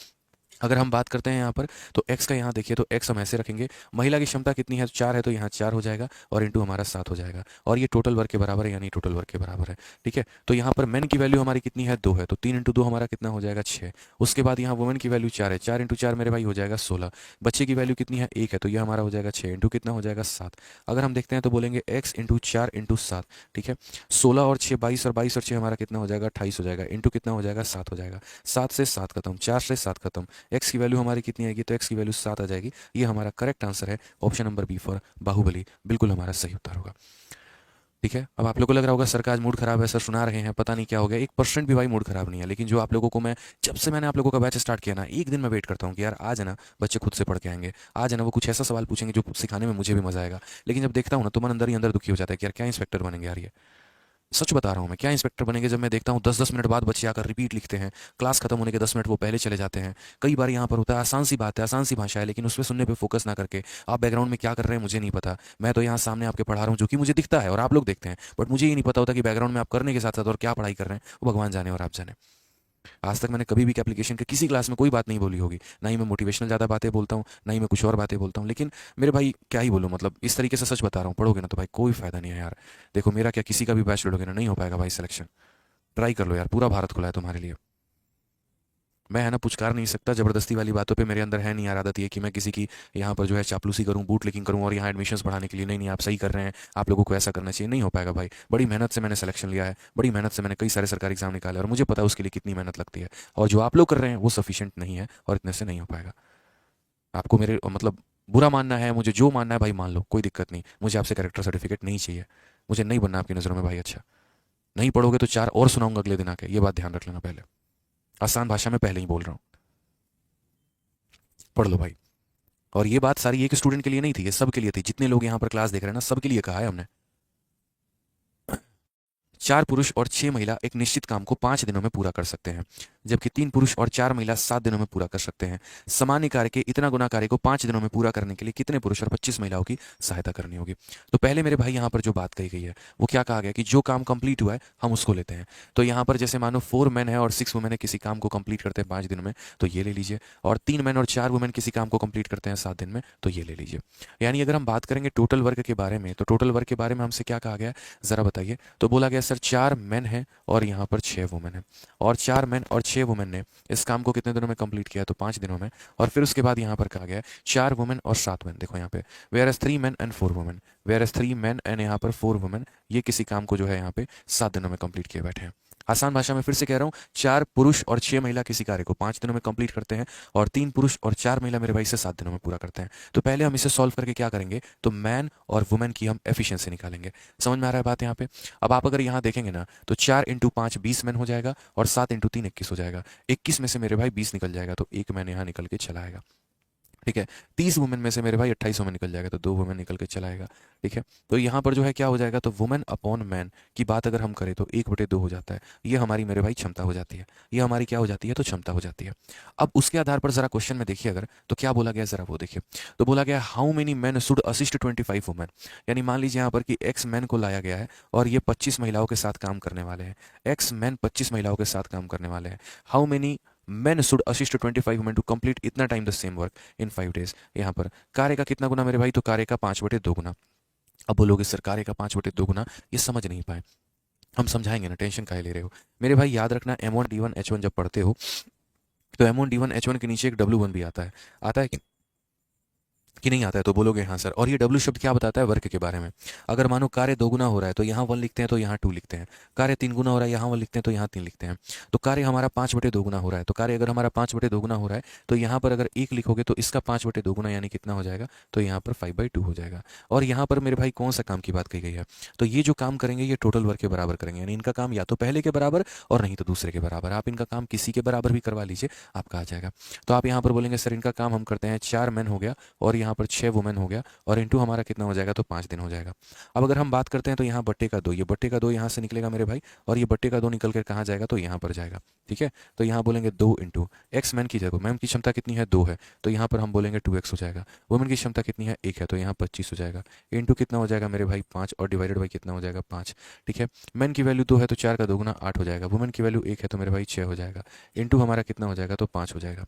अगर हम बात करते हैं यहाँ पर तो x का यहाँ देखिए तो x हम ऐसे रखेंगे, महिला की क्षमता कितनी है, 4 है, तो यहाँ 4 हो जाएगा और इंटू हमारा 7 हो जाएगा, और ये टोटल वर्क के बराबर है, यानी टोटल वर्क के बराबर है। ठीक है, तो यहाँ पर मैन की वैल्यू हमारी कितनी है, 2 है, तो 3 इंटू 2 हमारा कितना हो जाएगा, 6। उसके बाद यहाँ वुमेन की वैल्यू 4 है, 4 इंटू 4 मेरे भाई हो जाएगा 16। बच्चे की वैल्यू कितनी है, 1 है, तो ये हमारा हो जाएगा 6 इंटू कितना हो जाएगा 7। अगर हम देखते हैं तो बोलेंगे x इंटू 4 इंटू 7, ठीक है, 16 और 6 22, और 22 और 6 हमारा कितना हो जाएगा, 28 हो जाएगा, इंटू कितना हो जाएगा, 7 हो जाएगा। 7 से 7 खत्म, 4 से 7 खत्म, एक्स की वैल्यू हमारी कितनी आएगी, तो एक्स की वैल्यू 7 आ जाएगी। ये हमारा करेक्ट आंसर है, option number B for Baahubali, बिल्कुल हमारा सही उत्तर होगा। ठीक है, अब आप लोगों को लग रहा होगा सर का आज मूड खराब है, सर सुना रहे हैं पता नहीं क्या हो गया। 1% भी भाई मूड खराब नहीं है, लेकिन जो आप लोगों को मैं, जब से मैंने आप लोगों का बैच स्टार्ट किया ना, एक दिन मैं वेट करता हूँ कि यार आज है ना बच्चे खुद से पढ़ के आएंगे, आज है ना वो कुछ ऐसा सवाल पूछेंगे जो सिखाने में मुझे भी मजा आएगा। लेकिन जब देखता हूँ ना तो मन अंदर ही अंदर दुखी हो जाता है कि यार क्या इंस्पेक्टर बनेंगे यार, ये सच बता रहा हूँ मैं, क्या इंस्पेक्टर बनेंगे। जब मैं देखता हूँ 10-10 मिनट बाद बच्चे आकर रिपीट लिखते हैं, क्लास खत्म होने के 10 मिनट वो पहले चले जाते हैं। कई बार यहाँ पर होता है आसान सी बात है, आसान सी भाषा है, लेकिन उस पर सुनने पे फोकस ना करके आप बैकग्राउंड में क्या कर रहे हैं मुझे नहीं पता। मैं तो यहाँ सामने आपके पढ़ा रहा हूँ जो कि मुझे दिखता है और आप लोग देखते हैं, बट मुझे ये नहीं पता होता कि बैकग्राउंड में आप करने के साथ साथ और क्या पढ़ाई कर रहे हैं, वो भगवान जाने और आप जाने। आज तक मैंने कभी भी एप्लीकेशन के किसी क्लास में कोई बात नहीं बोली होगी, ना ही मैं मोटिवेशनल ज़्यादा बातें बोलता हूँ, ना ही मैं कुछ और बातें बोलता हूँ। लेकिन मेरे भाई क्या ही बोलूँ, मतलब इस तरीके से सच बता रहा हूँ, पढ़ोगे ना तो भाई कोई फायदा नहीं है यार। देखो मेरा क्या, किसी का भी बैच लड़ोगे ना, नहीं हो पाएगा भाई सिलेक्शन। ट्राई कर लो यार, पूरा भारत खुला है तुम्हारे लिए। मैं है ना पुचकार नहीं सकता, जबरदस्ती वाली बातों पे मेरे अंदर है नहीं यार आदत ये कि मैं किसी की यहाँ पर जो है चापलूसी करूँ, बूट लिकिंग करूँ और यहाँ एडमिशन्स बढ़ाने के लिए। नहीं नहीं, आप सही कर रहे हैं, आप लोगों को ऐसा करना चाहिए, नहीं हो पाएगा भाई। बड़ी मेहनत से मैंने सिलेक्शन लिया है, बड़ी मेहनत से मैंने कई सारे सरकारी एग्जाम निकाले और मुझे पता है उसके लिए कितनी मेहनत लगती है, और जो आप लोग कर रहे हैं वो सफिशियंट नहीं है और इतने से नहीं हो पाएगा। आपको मेरे मतलब बुरा मानना है, मुझे जो मानना है भाई मान लो, कोई दिक्कत नहीं, मुझे आपसे कैरेक्टर सर्टिफिकेट नहीं चाहिए, मुझे नहीं बनना आपकी नज़रों में भाई अच्छा। नहीं पढ़ोगे तो 4 और सुनाऊंगा अगले दिन आके, ये बात ध्यान रख लेना पहले, आसान भाषा में पहले ही बोल रहा हूँ, पढ़ लो भाई। और ये बात सारी एक स्टूडेंट के लिए नहीं थी, ये सब के लिए थी, जितने लोग यहाँ पर क्लास देख रहे हैं ना सबके लिए कहा है हमने। 4 पुरुष और 6 महिला एक निश्चित काम को 5 दिनों में पूरा कर सकते हैं, जबकि 3 पुरुष और 4 महिला 7 दिनों में पूरा कर सकते हैं। सामान्य कार्य के इतना गुना कार्य को 5 दिनों में पूरा करने के लिए कितने पुरुष और 25 महिलाओं की सहायता करनी होगी। तो पहले मेरे भाई यहाँ पर जो बात कही गई है वो क्या कहा गया कि जो काम कंप्लीट हुआ है हम उसको लेते हैं। तो यहाँ पर जैसे मानो 4 मैन है और 6 वुमेन है, किसी काम को कंप्लीट करते हैं 5 दिनों में, तो ये ले लीजिए। और 3 मैन और 4 वुमेन किसी काम को कंप्लीट करते हैं 7 दिन में, तो ये ले लीजिए। यानी अगर हम बात करेंगे टोटल वर्क के बारे में, तो टोटल वर्क के बारे में हमसे क्या कहा गया जरा बताइए। तो बोला गया सर 4 मैन है और यहाँ पर 6 वुमेन है, और 4 मैन और 6 वुमेन ने इस काम को कितने दिनों में कंप्लीट किया, तो 5 दिनों में। और फिर उसके बाद यहाँ पर कहा गया है 4 वुमेन और 7 मैन, देखो यहाँ पे where as 3 man and 4 women, where as 3 man and यहाँ पर 4 वुमेन, ये किसी काम को जो है यहाँ पे 7 दिनों में कंप्लीट किए बैठे हैं। आसान भाषा में फिर से कह रहा हूँ, 4 पुरुष और 6 महिला किसी कार्य को 5 दिनों में कंप्लीट करते हैं और 3 पुरुष और 4 महिला मेरे भाई इसे 7 दिनों में पूरा करते हैं। तो पहले हम इसे सॉल्व करके क्या करेंगे, तो मैन और वुमेन की हम एफिशिएंसी निकालेंगे। समझ में आ रहा है बात यहाँ पे? अब आप अगर यहाँ देखेंगे ना, तो 4 इंटू 5 20 मैन हो जाएगा और 7 इंटू 3 21 हो जाएगा। 21 में से मेरे भाई 20 निकल जाएगा, तो एक मैन यहाँ निकल के चला आएगा। ठीक है, 30 वुमेन में से मेरे भाई 28 वुमेन निकल जाएगा, तो 2 वुमेन निकल के चलाएगा। ठीक है, तो यहाँ पर जो है क्या हो जाएगा, तो वुमेन अपॉन मैन की बात अगर हम करें तो 1/2 हो जाता है। ये हमारी मेरे भाई क्षमता हो जाती है, ये हमारी क्या हो जाती है, तो क्षमता हो जाती है। अब उसके आधार पर जरा क्वेश्चन में देखिए अगर, तो क्या बोला गया जरा वो देखिए। तो बोला गया how many man should assist 25 women, यानी मान लीजिए यहाँ पर कि एक्स मैन को लाया गया है और ये 25 महिलाओं के साथ काम करने वाले हैं। एक्स मैन 25 महिलाओं के साथ काम करने वाले हैं। How many men should assist 25 men to complete इतना time the same work in 5 days। यहाँ पर कार्य का कितना गुना मेरे भाई, तो कार्य का 5/2 गुना। अब बोलोगे सर कार्य का 5/2 गुना, ये समझ नहीं पाए, हम समझाएंगे ना, टेंशन काहे ले रहे हो मेरे भाई। याद रखना M1D1H1 जब पढ़ते हो तो M1D1H1 के नीचे एक W1 भी आता है कि नहीं आता है, तो बोलोगे हाँ सर। और ये W शब्द क्या बताता है, वर्क के बारे में। अगर मानो कार्य 2 गुना हो रहा है तो यहाँ 1 लिखते हैं, तो यहाँ 2 लिखते हैं। कार्य 3 गुना हो रहा है, यहाँ 1 लिखते हैं, तो यहाँ 3 लिखते हैं। तो कार्य हमारा 5/2 गुना हो रहा है, तो कार्य अगर हमारा 5/2 गुना हो रहा है तो यहाँ पर अगर 1 लिखोगे तो इसका 5/2 गुना यानी कितना हो जाएगा, तो यहाँ पर 5/2 हो जाएगा। और यहाँ पर मेरे भाई कौन सा काम की बात कही गई है, तो ये जो काम करेंगे ये टोटल वर्क के बराबर करेंगे, यानी इनका काम या तो पहले के बराबर और नहीं तो दूसरे के बराबर। आप इनका काम किसी के बराबर भी करवा लीजिए, आपका आ जाएगा। तो आप यहाँ पर बोलेंगे सर इनका काम हम करते हैं 4 मैन हो गया और यहाँ पर 6 वुमेन हो गया और इंटू हमारा कितना हो जाएगा, तो 5 दिन हो जाएगा। अब अगर हम बात करते हैं तो यहाँ बट्टे का 2, ये बट्टे का 2 यहाँ से निकलेगा मेरे भाई, और ये बट्टे का 2 निकल कर कहाँ जाएगा, तो यहाँ पर जाएगा। ठीक है, तो यहाँ बोलेंगे 2 इंटू एक्स मैन की जगह, मैम की क्षमता कितनी है, 2 है, तो यहाँ पर हम बोलेंगे 2x हो जाएगा। वुमेन की क्षमता कितनी है, 1 है, तो यहाँ 25 हो जाएगा। इंटू कितना हो जाएगा मेरे भाई, 5, और डिवाइडेड बाई कितना हो जाएगा, 5। ठीक है, मैन की वैल्यू 2 है तो 4 का 2 गुना 8 हो जाएगा। वुमेन की वैल्यू 1 है तो मेरे भाई 6 हो जाएगा। इंटू हमारा कितना हो जाएगा, तो 5 हो जाएगा।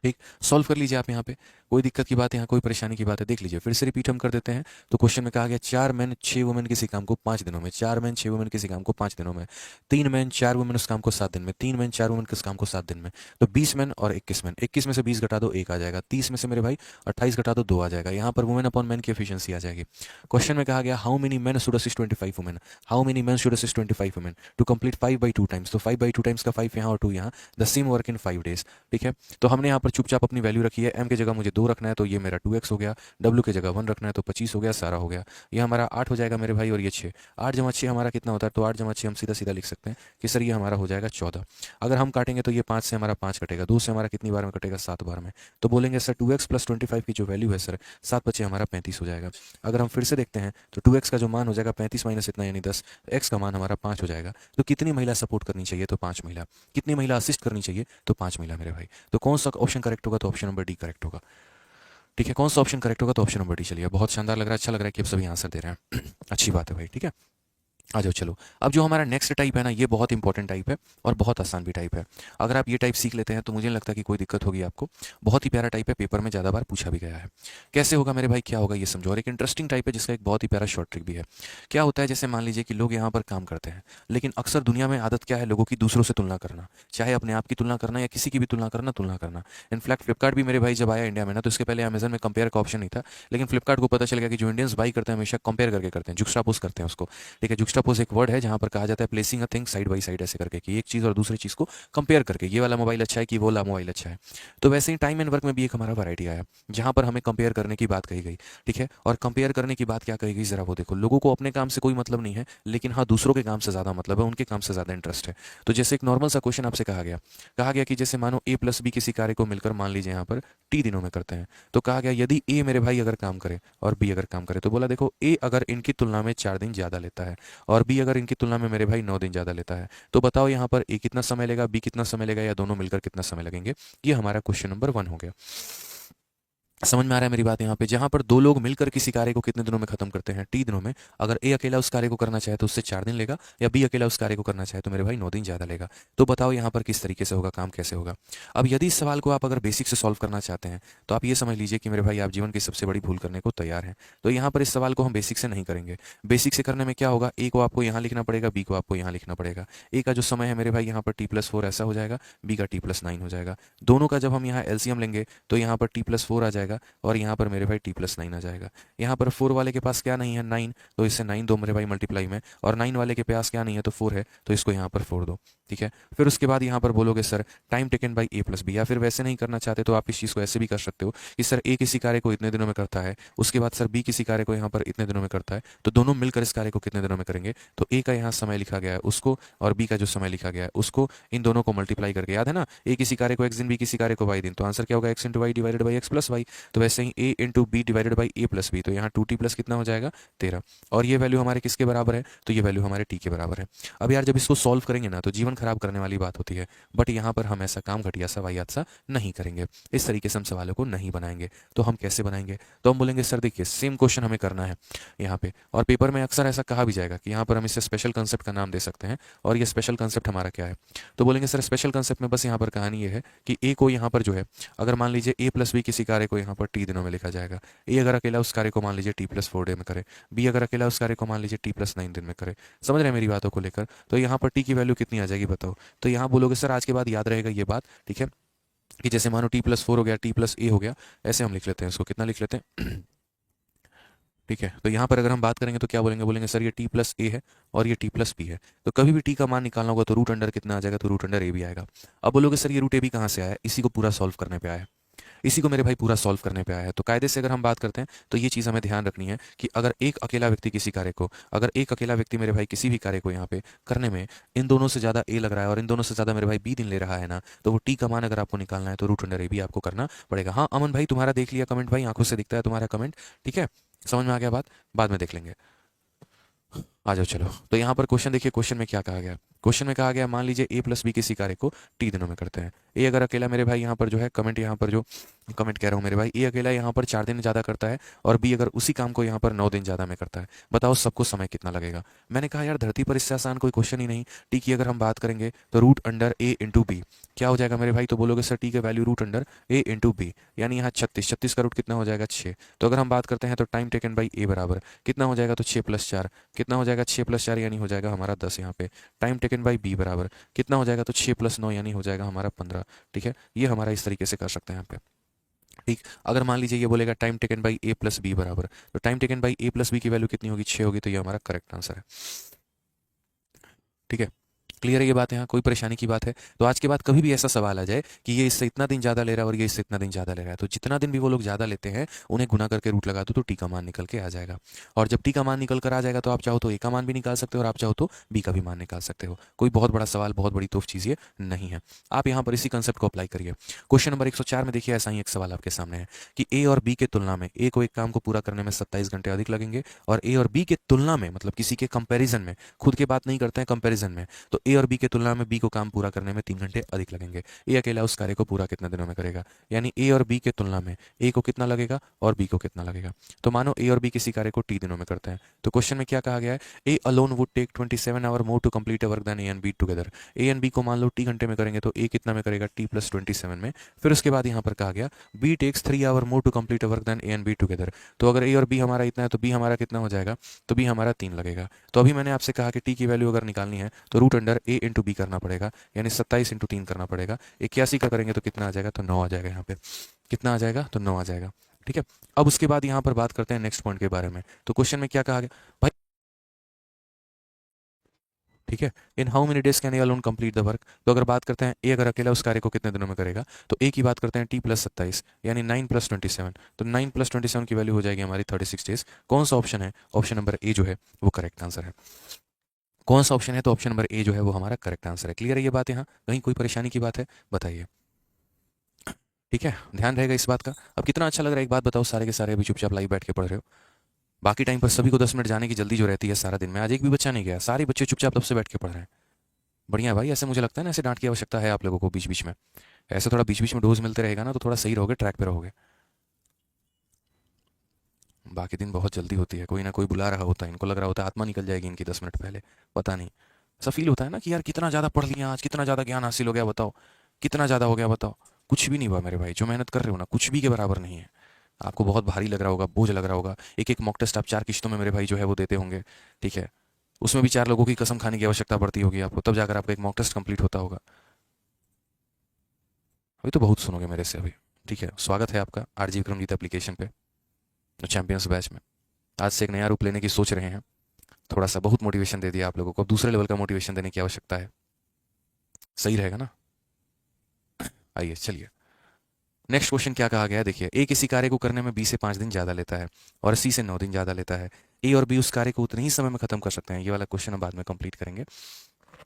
ठीक, सॉल्व कर लीजिए आप यहाँ पे, कोई दिक्कत की बात है, यहाँ कोई परेशानी की बात है, देख लीजिए। फिर से रिपीट हम कर देते हैं। तो क्वेश्चन में कहा गया 4 मैन 6 वुमेन किसी काम को 5 दिनों में, 4 मैन 6 वुमेन किसी काम को 5 दिनों में, 3 मैन 4 वुमेन उस काम को 7 दिन में, 3 मैन 4 वुमेन किस काम को 7 दिन में। तो 20 मैन और 21 मैन, 21 में से 20 घटा दो 1 आ जाएगा, 30 में से मेरे भाई 28 घटा दो 2 आ जाएगा। यहाँ पर वुमेन अपॉन मैन की एफिशिएंसी आ जाएगी। क्वेश्चन में कहा गया how many man should assist 25 women, how many man should assist 25 women to complete 5/2 times. तो 5/2 टाइम्स का 5 यहाँ और 2 यहाँ, the same work in 5 days। ठीक है, तो हमने यहाँ पर चुपचाप अपनी वैल्यू रखी है। m की जगह मुझे 2 रखना है तो ये मेरा 2x हो गया, w की जगह 1 रखना है तो 25 हो गया, सारा हो गया। ये हमारा 8 हो जाएगा मेरे भाई, और ये 6, 8 जमा 6 हमारा कितना होता है, तो 8 जमा 6 हम सीधा सीधा लिख सकते हैं कि सर ये हमारा हो जाएगा 14। अगर हम काटेंगे तो ये 5 से हमारा 5 कटेगा, 2 से हमारा कितनी बार में कटेगा, 7 बार में। तो बोलेंगे सर 2x प्लस 25 की जो वैल्यू है सर 7 बचे हमारा 35 हो जाएगा। अगर हम फिर से देखते हैं तो 2x का जो मान हो जाएगा 35 माइनस इतना यानी 10, x का मान हमारा 5 हो जाएगा। तो कितनी महिला सपोर्ट करनी चाहिए, तो 5 महिला। कितनी महिला असिस्ट करनी चाहिए, तो 5 महिला मेरे भाई। तो कौन सा ऑप्शन करेक्ट होगा, तो ऑप्शन नंबर डी करेक्ट होगा। ठीक है, कौन सा ऑप्शन करेक्ट होगा, तो ऑप्शन नंबर डी। चलिए, बहुत शानदार लग रहा है, अच्छा लग रहा है कि आप सभी आंसर दे रहे हैं अच्छी बात है भाई। ठीक है, आ जाओ चलो। अब जो हमारा नेक्स्ट टाइप है ना, ये बहुत इंपॉर्टेंट टाइप है और बहुत आसान भी टाइप है। अगर आप ये टाइप सीख लेते हैं तो मुझे नहीं लगता कि कोई दिक्कत होगी आपको। बहुत ही प्यारा टाइप है, पेपर में ज़्यादा बार पूछा भी गया है। कैसे होगा मेरे भाई, क्या होगा ये समझो। और एक इंटरेस्टिंग टाइप है जिसका एक बहुत ही प्यारा शॉर्ट ट्रिक भी है। क्या होता है, जैसे मान लीजिए कि लोग यहाँ पर काम करते हैं, लेकिन अक्सर दुनिया में आदत क्या है, लोगों की दूसरों से तुलना करना, चाहे अपने आप की तुलना करना या किसी की भी तुलना करना। इनफैक्ट फ्लिपकार्ट भी मेरे भाई जब आया इंडिया में ना, तो इसके पहले अमेजन में कंपेयर का ऑप्शन नहीं था, लेकिन फ्लिपकार्ट को पता चल गया कि जो इंडियंस बाई करते हैं हमेशा कंपेयर करके करते हैं, जुक्स्टापोज करते हैं उसको। ठीक है, जुक्स्टापोज एक वर्ड है जहाँ पर कहा जाता है placing a thing side by side, ऐसे करके कि एक चीज़ और दूसरी चीज़ को कंपेयर करके, ये वाला मोबाइल अच्छा है कि वो वाला मोबाइल अच्छा है। तो वैसे ही टाइम एंड वर्क में भी एक हमारा वैरायटी आया जहाँ पर हमें कंपेयर करने की बात कही गई। ठीक है, और कंपेयर करने की बात क्या कही गई, जरा वो देखो। लोगों को अपने काम से कोई मतलब नहीं है, लेकिन हाँ दूसरों के काम से ज़्यादा मतलब है, उनके काम से ज़्यादा इंटरेस्ट है। तो जैसे एक नॉर्मल सा क्वेश्चन आपसे कहा गया कि जैसे मानो a प्लस बी किसी कार्य को मिलकर मान लीजिए यहाँ पर t दिनों में करते हैं। तो कहा गया यदि a मेरे भाई अगर काम करे और b अगर काम करे, तो बोला देखो a अगर इनकी तुलना में 4 दिन ज़्यादा लेता है और b अगर इनकी तुलना में मेरे भाई 9 दिन ज़्यादा लेता है, तो बताओ यहाँ पर a कितना समय लेगा, b कितना समय लेगा, या दोनों मिलकर कितना समय लगेंगे। ये हमारा क्वेश्चन नंबर 1 हो गया। समझ में आ रहा है मेरी बात यहाँ पे। जहाँ पर 2 लोग मिलकर किसी कार्य को कितने दिनों में खत्म करते हैं, t दिनों में। अगर a अकेला उस कार्य को करना चाहे तो उससे 4 दिन लेगा, या b अकेला उस कार्य को करना चाहे तो मेरे भाई 9 दिन ज़्यादा लेगा। तो बताओ यहाँ पर किस तरीके से होगा, काम कैसे होगा। अब यदि इस सवाल को आप अगर बेसिक से सॉल्व करना चाहते हैं तो आप ये समझ लीजिए कि मेरे भाई आप जीवन की सबसे बड़ी भूल करने को तैयार हैं। तो यहाँ पर इस सवाल को हम बेसिक से नहीं करेंगे। बेसिक से करने में क्या होगा, a को आपको यहाँ लिखना पड़ेगा, b को आपको यहाँ लिखना पड़ेगा। a का जो समय है मेरे भाई यहाँ पर t+4 ऐसा हो जाएगा, b का t+9 हो जाएगा। दोनों का जब हम यहाँ एलसीएम लेंगे तो यहाँ पर t+4 आ जाएगा जाएगा और यहाँ पर मेरे भाई t+9 आ जाएगा। यहाँ पर 4 वाले के पास क्या नहीं है, 9, तो इससे 9 दो मेरे भाई मल्टीप्लाई में, और 9 वाले के पास क्या नहीं है तो 4 है, तो इसको यहाँ पर 4 दो। ठीक है, फिर उसके बाद यहाँ पर बोलोगे sir time taken by a+b, या फिर वैसे नहीं करना चाहते तो आप इस चीज़ को ऐसे भी कर सकते हो कि सर a किसी कार्य को इतने दिनों में करता है, उसके बाद सर b किसी कार्य को यहाँ पर इतने दिनों में करता है, तो दोनों मिलकर इस कार्य को कितने दिनों में करेंगे, तो a का यहाँ समय लिखा गया है उसको और b का जो समय लिखा गया है उसको, इन दोनों को मल्टीप्लाई करके, याद है ना, a किसी कार्य को x दिन, b किसी कार्य को y दिन, तो आंसर क्या होगा x into Y divided by X plus Y. तो वैसे ही a into B divided by a plus B, तो यहाँ 2t प्लस कितना हो जाएगा 13, और ये वैल्यू हमारे किसके बराबर है, तो ये वैल्यू हमारे t के बराबर है। अब यार जब इसको सॉल्व करेंगे ना तो जीवन खराब करने वाली बात होती है, बट यहाँ पर हम ऐसा काम घटिया सा वाहियात सा नहीं करेंगे, इस तरीके से हम सवालों को नहीं बनाएंगे। तो हम कैसे बनाएंगे, तो हम बोलेंगे सर देखिए सेम क्वेश्चन हमें करना है यहाँ पे, और पेपर में अक्सर ऐसा कहा भी जाएगा कि यहाँ पर हम इसे स्पेशल कंसेप्ट का नाम दे सकते हैं, और ये स्पेशल कंसेप्ट हमारा क्या है, तो बोलेंगे सर स्पेशल कंसेप्ट में बस यहाँ पर कहानी ये है कि ए को यहाँ पर जो है, अगर मान लीजिए a प्लस बी किसी कार्य को यहाँ पर t दिनों में लिखा जाएगा, ए अगर अकेला उस कार्य को मान लीजिए t+4 डे में करे, बी अगर अकेला उस कार्य को मान लीजिए t+9 दिन में करे, समझ रहे हैं मेरी बातों को लेकर, तो यहाँ पर t की वैल्यू कितनी आ जाएगी बताओ, तो यहाँ बोलोगे सर आज के बाद याद रहेगा ये बात, ठीक है, कि जैसे मानो t+4 हो गया, t+a हो गया, ऐसे हम लिख लेते हैं इसको, कितना लिख लेते हैं ठीक है, तो यहाँ पर अगर हम बात करेंगे तो क्या बोलेंगे, बोलेंगे सर ये t+a है और ये t+b है, तो कभी भी t का मान निकालना होगा तो रूट अंडर कितना आ जाएगा, तो रूट अंडर a भी आएगा। अब बोलोगे सर ये रूट a भी कहाँ से आया है, इसी को पूरा सॉल्व करने पे आया है, इसी को मेरे भाई पूरा सॉल्व करने पे आया है। तो कायदे से अगर हम बात करते हैं तो ये चीज़ हमें ध्यान रखनी है कि अगर एक अकेला व्यक्ति किसी कार्य को, अगर एक अकेला व्यक्ति मेरे भाई किसी भी कार्य को यहाँ पे करने में इन दोनों से ज़्यादा a लग रहा है और इन दोनों से ज़्यादा मेरे भाई b दिन ले रहा है ना, तो वो t का मान अगर आपको निकालना है तो रूट अंडर a भी आपको करना पड़ेगा। हाँ अमन भाई तुम्हारा देख लिया कमेंट, भाई आंखों से दिखता है तुम्हारा कमेंट, ठीक है, समझ में आ गया बात, बाद में देख लेंगे। आ जाओ चलो, तो यहाँ पर क्वेश्चन देखिए, क्वेश्चन में क्या कहा गया, क्वेश्चन में कहा गया मान लीजिए a प्लस बी किसी कार्य को t दिनों में करते हैं, a अगर अकेला मेरे भाई यहाँ पर जो है कमेंट, यहाँ पर जो कमेंट कह रहा हूँ मेरे भाई, a अकेला यहाँ पर 4 दिन ज़्यादा करता है और b अगर उसी काम को यहाँ पर 9 दिन ज़्यादा में करता है, बताओ सबको समय कितना लगेगा। मैंने कहा यार धरती पर इससे आसान कोई क्वेश्चन ही नहीं। t की अगर हम बात करेंगे तो root under a into B क्या हो जाएगा मेरे भाई, तो बोलोगे सर t का value root under a into B, यानी यहाँ 36, 36 का रूट कितना हो जाएगा 6, तो अगर हम बात करते हैं तो टाइम टेकन बाई a बराबर कितना हो जाएगा, तो 6+4 कितना हो जाएगा, 6+4 यानी हो जाएगा हमारा 10, यहाँ पे टाइम टेकन बाई b बराबर कितना हो जाएगा, तो 6+9 यानी हो जाएगा हमारा 15। ठीक है, ये हमारा इस तरीके से कर सकते हैं यहाँ पे। ठीक, अगर मान लीजिए ये बोलेगा time taken by a plus B बराबर, तो time taken by a plus B की वैल्यू कितनी होगी, 6 होगी, तो ये हमारा करेक्ट आंसर है। ठीक है, क्लियर है ये बात, यहाँ कोई परेशानी की बात है। तो आज के बाद कभी भी ऐसा सवाल आ जाए कि ये इससे इतना दिन ज़्यादा ले रहा है और ये इससे इतना दिन ज़्यादा ले रहा है, तो जितना दिन भी वो लोग ज़्यादा लेते हैं उन्हें गुना करके रूट लगा दो तो टी का मान निकल के आ जाएगा, और जब टी का मान निकल कर आ जाएगा तो आप चाहो तो ए का मान भी निकाल सकते हो और आप चाहो तो बी का भी मान निकाल सकते हो। कोई बहुत बड़ा सवाल, बहुत बड़ी तोफ चीज़ ये नहीं है। आप यहाँ पर इसी कंसेप्ट को अप्लाई करिए। क्वेश्चन नंबर 104 में देखिए ऐसा ही एक सवाल आपके सामने है कि ए और बी के तुलना में ए को एक काम को पूरा करने में 27 घंटे अधिक लगेंगे, और ए और बी के तुलना में, मतलब किसी के कंपेरिजन में, खुद के बात नहीं करते हैं, कंपेरिजन में, तो ए और बी के तुलना में बी को काम पूरा करने में 3 घंटे अधिक लगेंगे। ए अकेला उस कार्य को पूरा कितने दिनों में करेगा, यानी ए और बी के तुलना में ए को कितना लगेगा और बी को कितना लगेगा। तो मानो ए और बी किसी कार्य को टी दिनों में करते हैं, तो क्वेश्चन में क्या कहा गया है, A alone would take 27 hour more to complete a work than A and B together. A and B को मान लो टी घंटे में करेंगे तो ए कितना में करेगा, टी प्लस 27 में। फिर उसके बाद यहाँ पर कहा गया B takes 3 hour more to complete a work than A and B together. तो अगर ए और बी हमारा इतना है तो बी हमारा कितना हो जाएगा, तो बी हमारा 3 लगेगा। तो अभी मैंने आपसे कहा कि टी की वैल्यू अगर निकालनी है तो रूट अंडर ए इंटू बी करना पड़ेगा, यानी 27 इंटू 3 करना पड़ेगा। 81 का करेंगे तो कितना आ जाएगा, तो 9 आ जाएगा, यहाँ पे कितना आ जाएगा, तो 9 आ जाएगा। ठीक है, अब उसके बाद यहाँ पर बात करते हैं नेक्स्ट पॉइंट के बारे में। तो क्वेश्चन में क्या कहा गया भाई, ठीक है, इन how many days can A alone complete the work. तो अगर बात करते हैं ए अगर अकेला उस कार्य को कितने दिनों में करेगा, तो ए की बात करते हैं टी प्लस 27 यानी 9+27, तो 9+27 की वैल्यू हो जाएगी हमारी 36 डेज। कौन सा ऑप्शन है, ऑप्शन नंबर ए जो है वो करेक्ट आंसर है। कौन सा ऑप्शन है, तो ऑप्शन नंबर ए जो है वो हमारा करेक्ट आंसर है। क्लियर है ये बात, यहाँ कहीं कोई परेशानी की बात है, बताइए। ठीक है, ध्यान रहेगा इस बात का। अब कितना अच्छा लग रहा है, एक बात बताओ, सारे के सारे अभी चुपचाप लाइव बैठ के पढ़ रहे हो। बाकी टाइम पर सभी को 10 मिनट जाने की जल्दी जो रहती है सारा दिन में, आज एक भी बच्चा नहीं गया, सारे बच्चे चुपचाप तब से बैठ के पढ़ रहे हैं। बढ़िया भाई, ऐसे मुझे लगता है ना, ऐसे डांट की आवश्यकता है आप लोगों को बीच बीच में, ऐसे थोड़ा बीच बीच में डोज मिलते रहेगा ना तो थोड़ा सही रहोगे, ट्रैक पे रहोगे। बाकी दिन बहुत जल्दी होती है, कोई ना कोई बुला रहा होता है, इनको लग रहा होता है आत्मा निकल जाएगी इनकी 10 मिनट पहले, पता नहीं। ऐसा फील होता है ना कि यार कितना ज़्यादा पढ़ लिया आज, कितना ज़्यादा ज्ञान हासिल हो गया, बताओ कितना ज़्यादा हो गया, बताओ। कुछ भी नहीं हुआ मेरे भाई, जो मेहनत कर रहे हो ना कुछ भी के बराबर नहीं है। आपको बहुत भारी लग रहा होगा, बोझ लग रहा होगा। एक एक मॉक टेस्ट आप 4 किश्तों में मेरे भाई जो है वो देते होंगे, ठीक है, उसमें भी 4 लोगों की कसम खाने की आवश्यकता पड़ती होगी आपको, तब जाकर आपका एक मॉक टेस्ट कंप्लीट होता होगा। अभी तो बहुत सुनोगे मेरे से, अभी ठीक है, स्वागत है आपका आरजी विक्रमजीत एप्लीकेशन पे, तो चैंपियंस बैच में आज से एक नया रूप लेने की सोच रहे हैं। थोड़ा सा बहुत मोटिवेशन दे दिया आप लोगों को, अब दूसरे लेवल का मोटिवेशन देने की आवश्यकता है। सही रहेगा ना? आइए चलिए, नेक्स्ट क्वेश्चन क्या कहा गया है देखिए। ए किसी कार्य को करने में बी से 5 दिन ज़्यादा लेता है और सी से 9 दिन ज़्यादा लेता है। ए और बी उस कार्य को उतने ही समय में खत्म कर सकते हैं। ये वाला क्वेश्चन हम बाद में कंप्लीट करेंगे।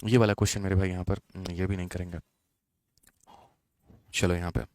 ये वाला क्वेश्चन मेरे भाई यहाँ पर ये भी नहीं करेंगे। चलो यहाँ पे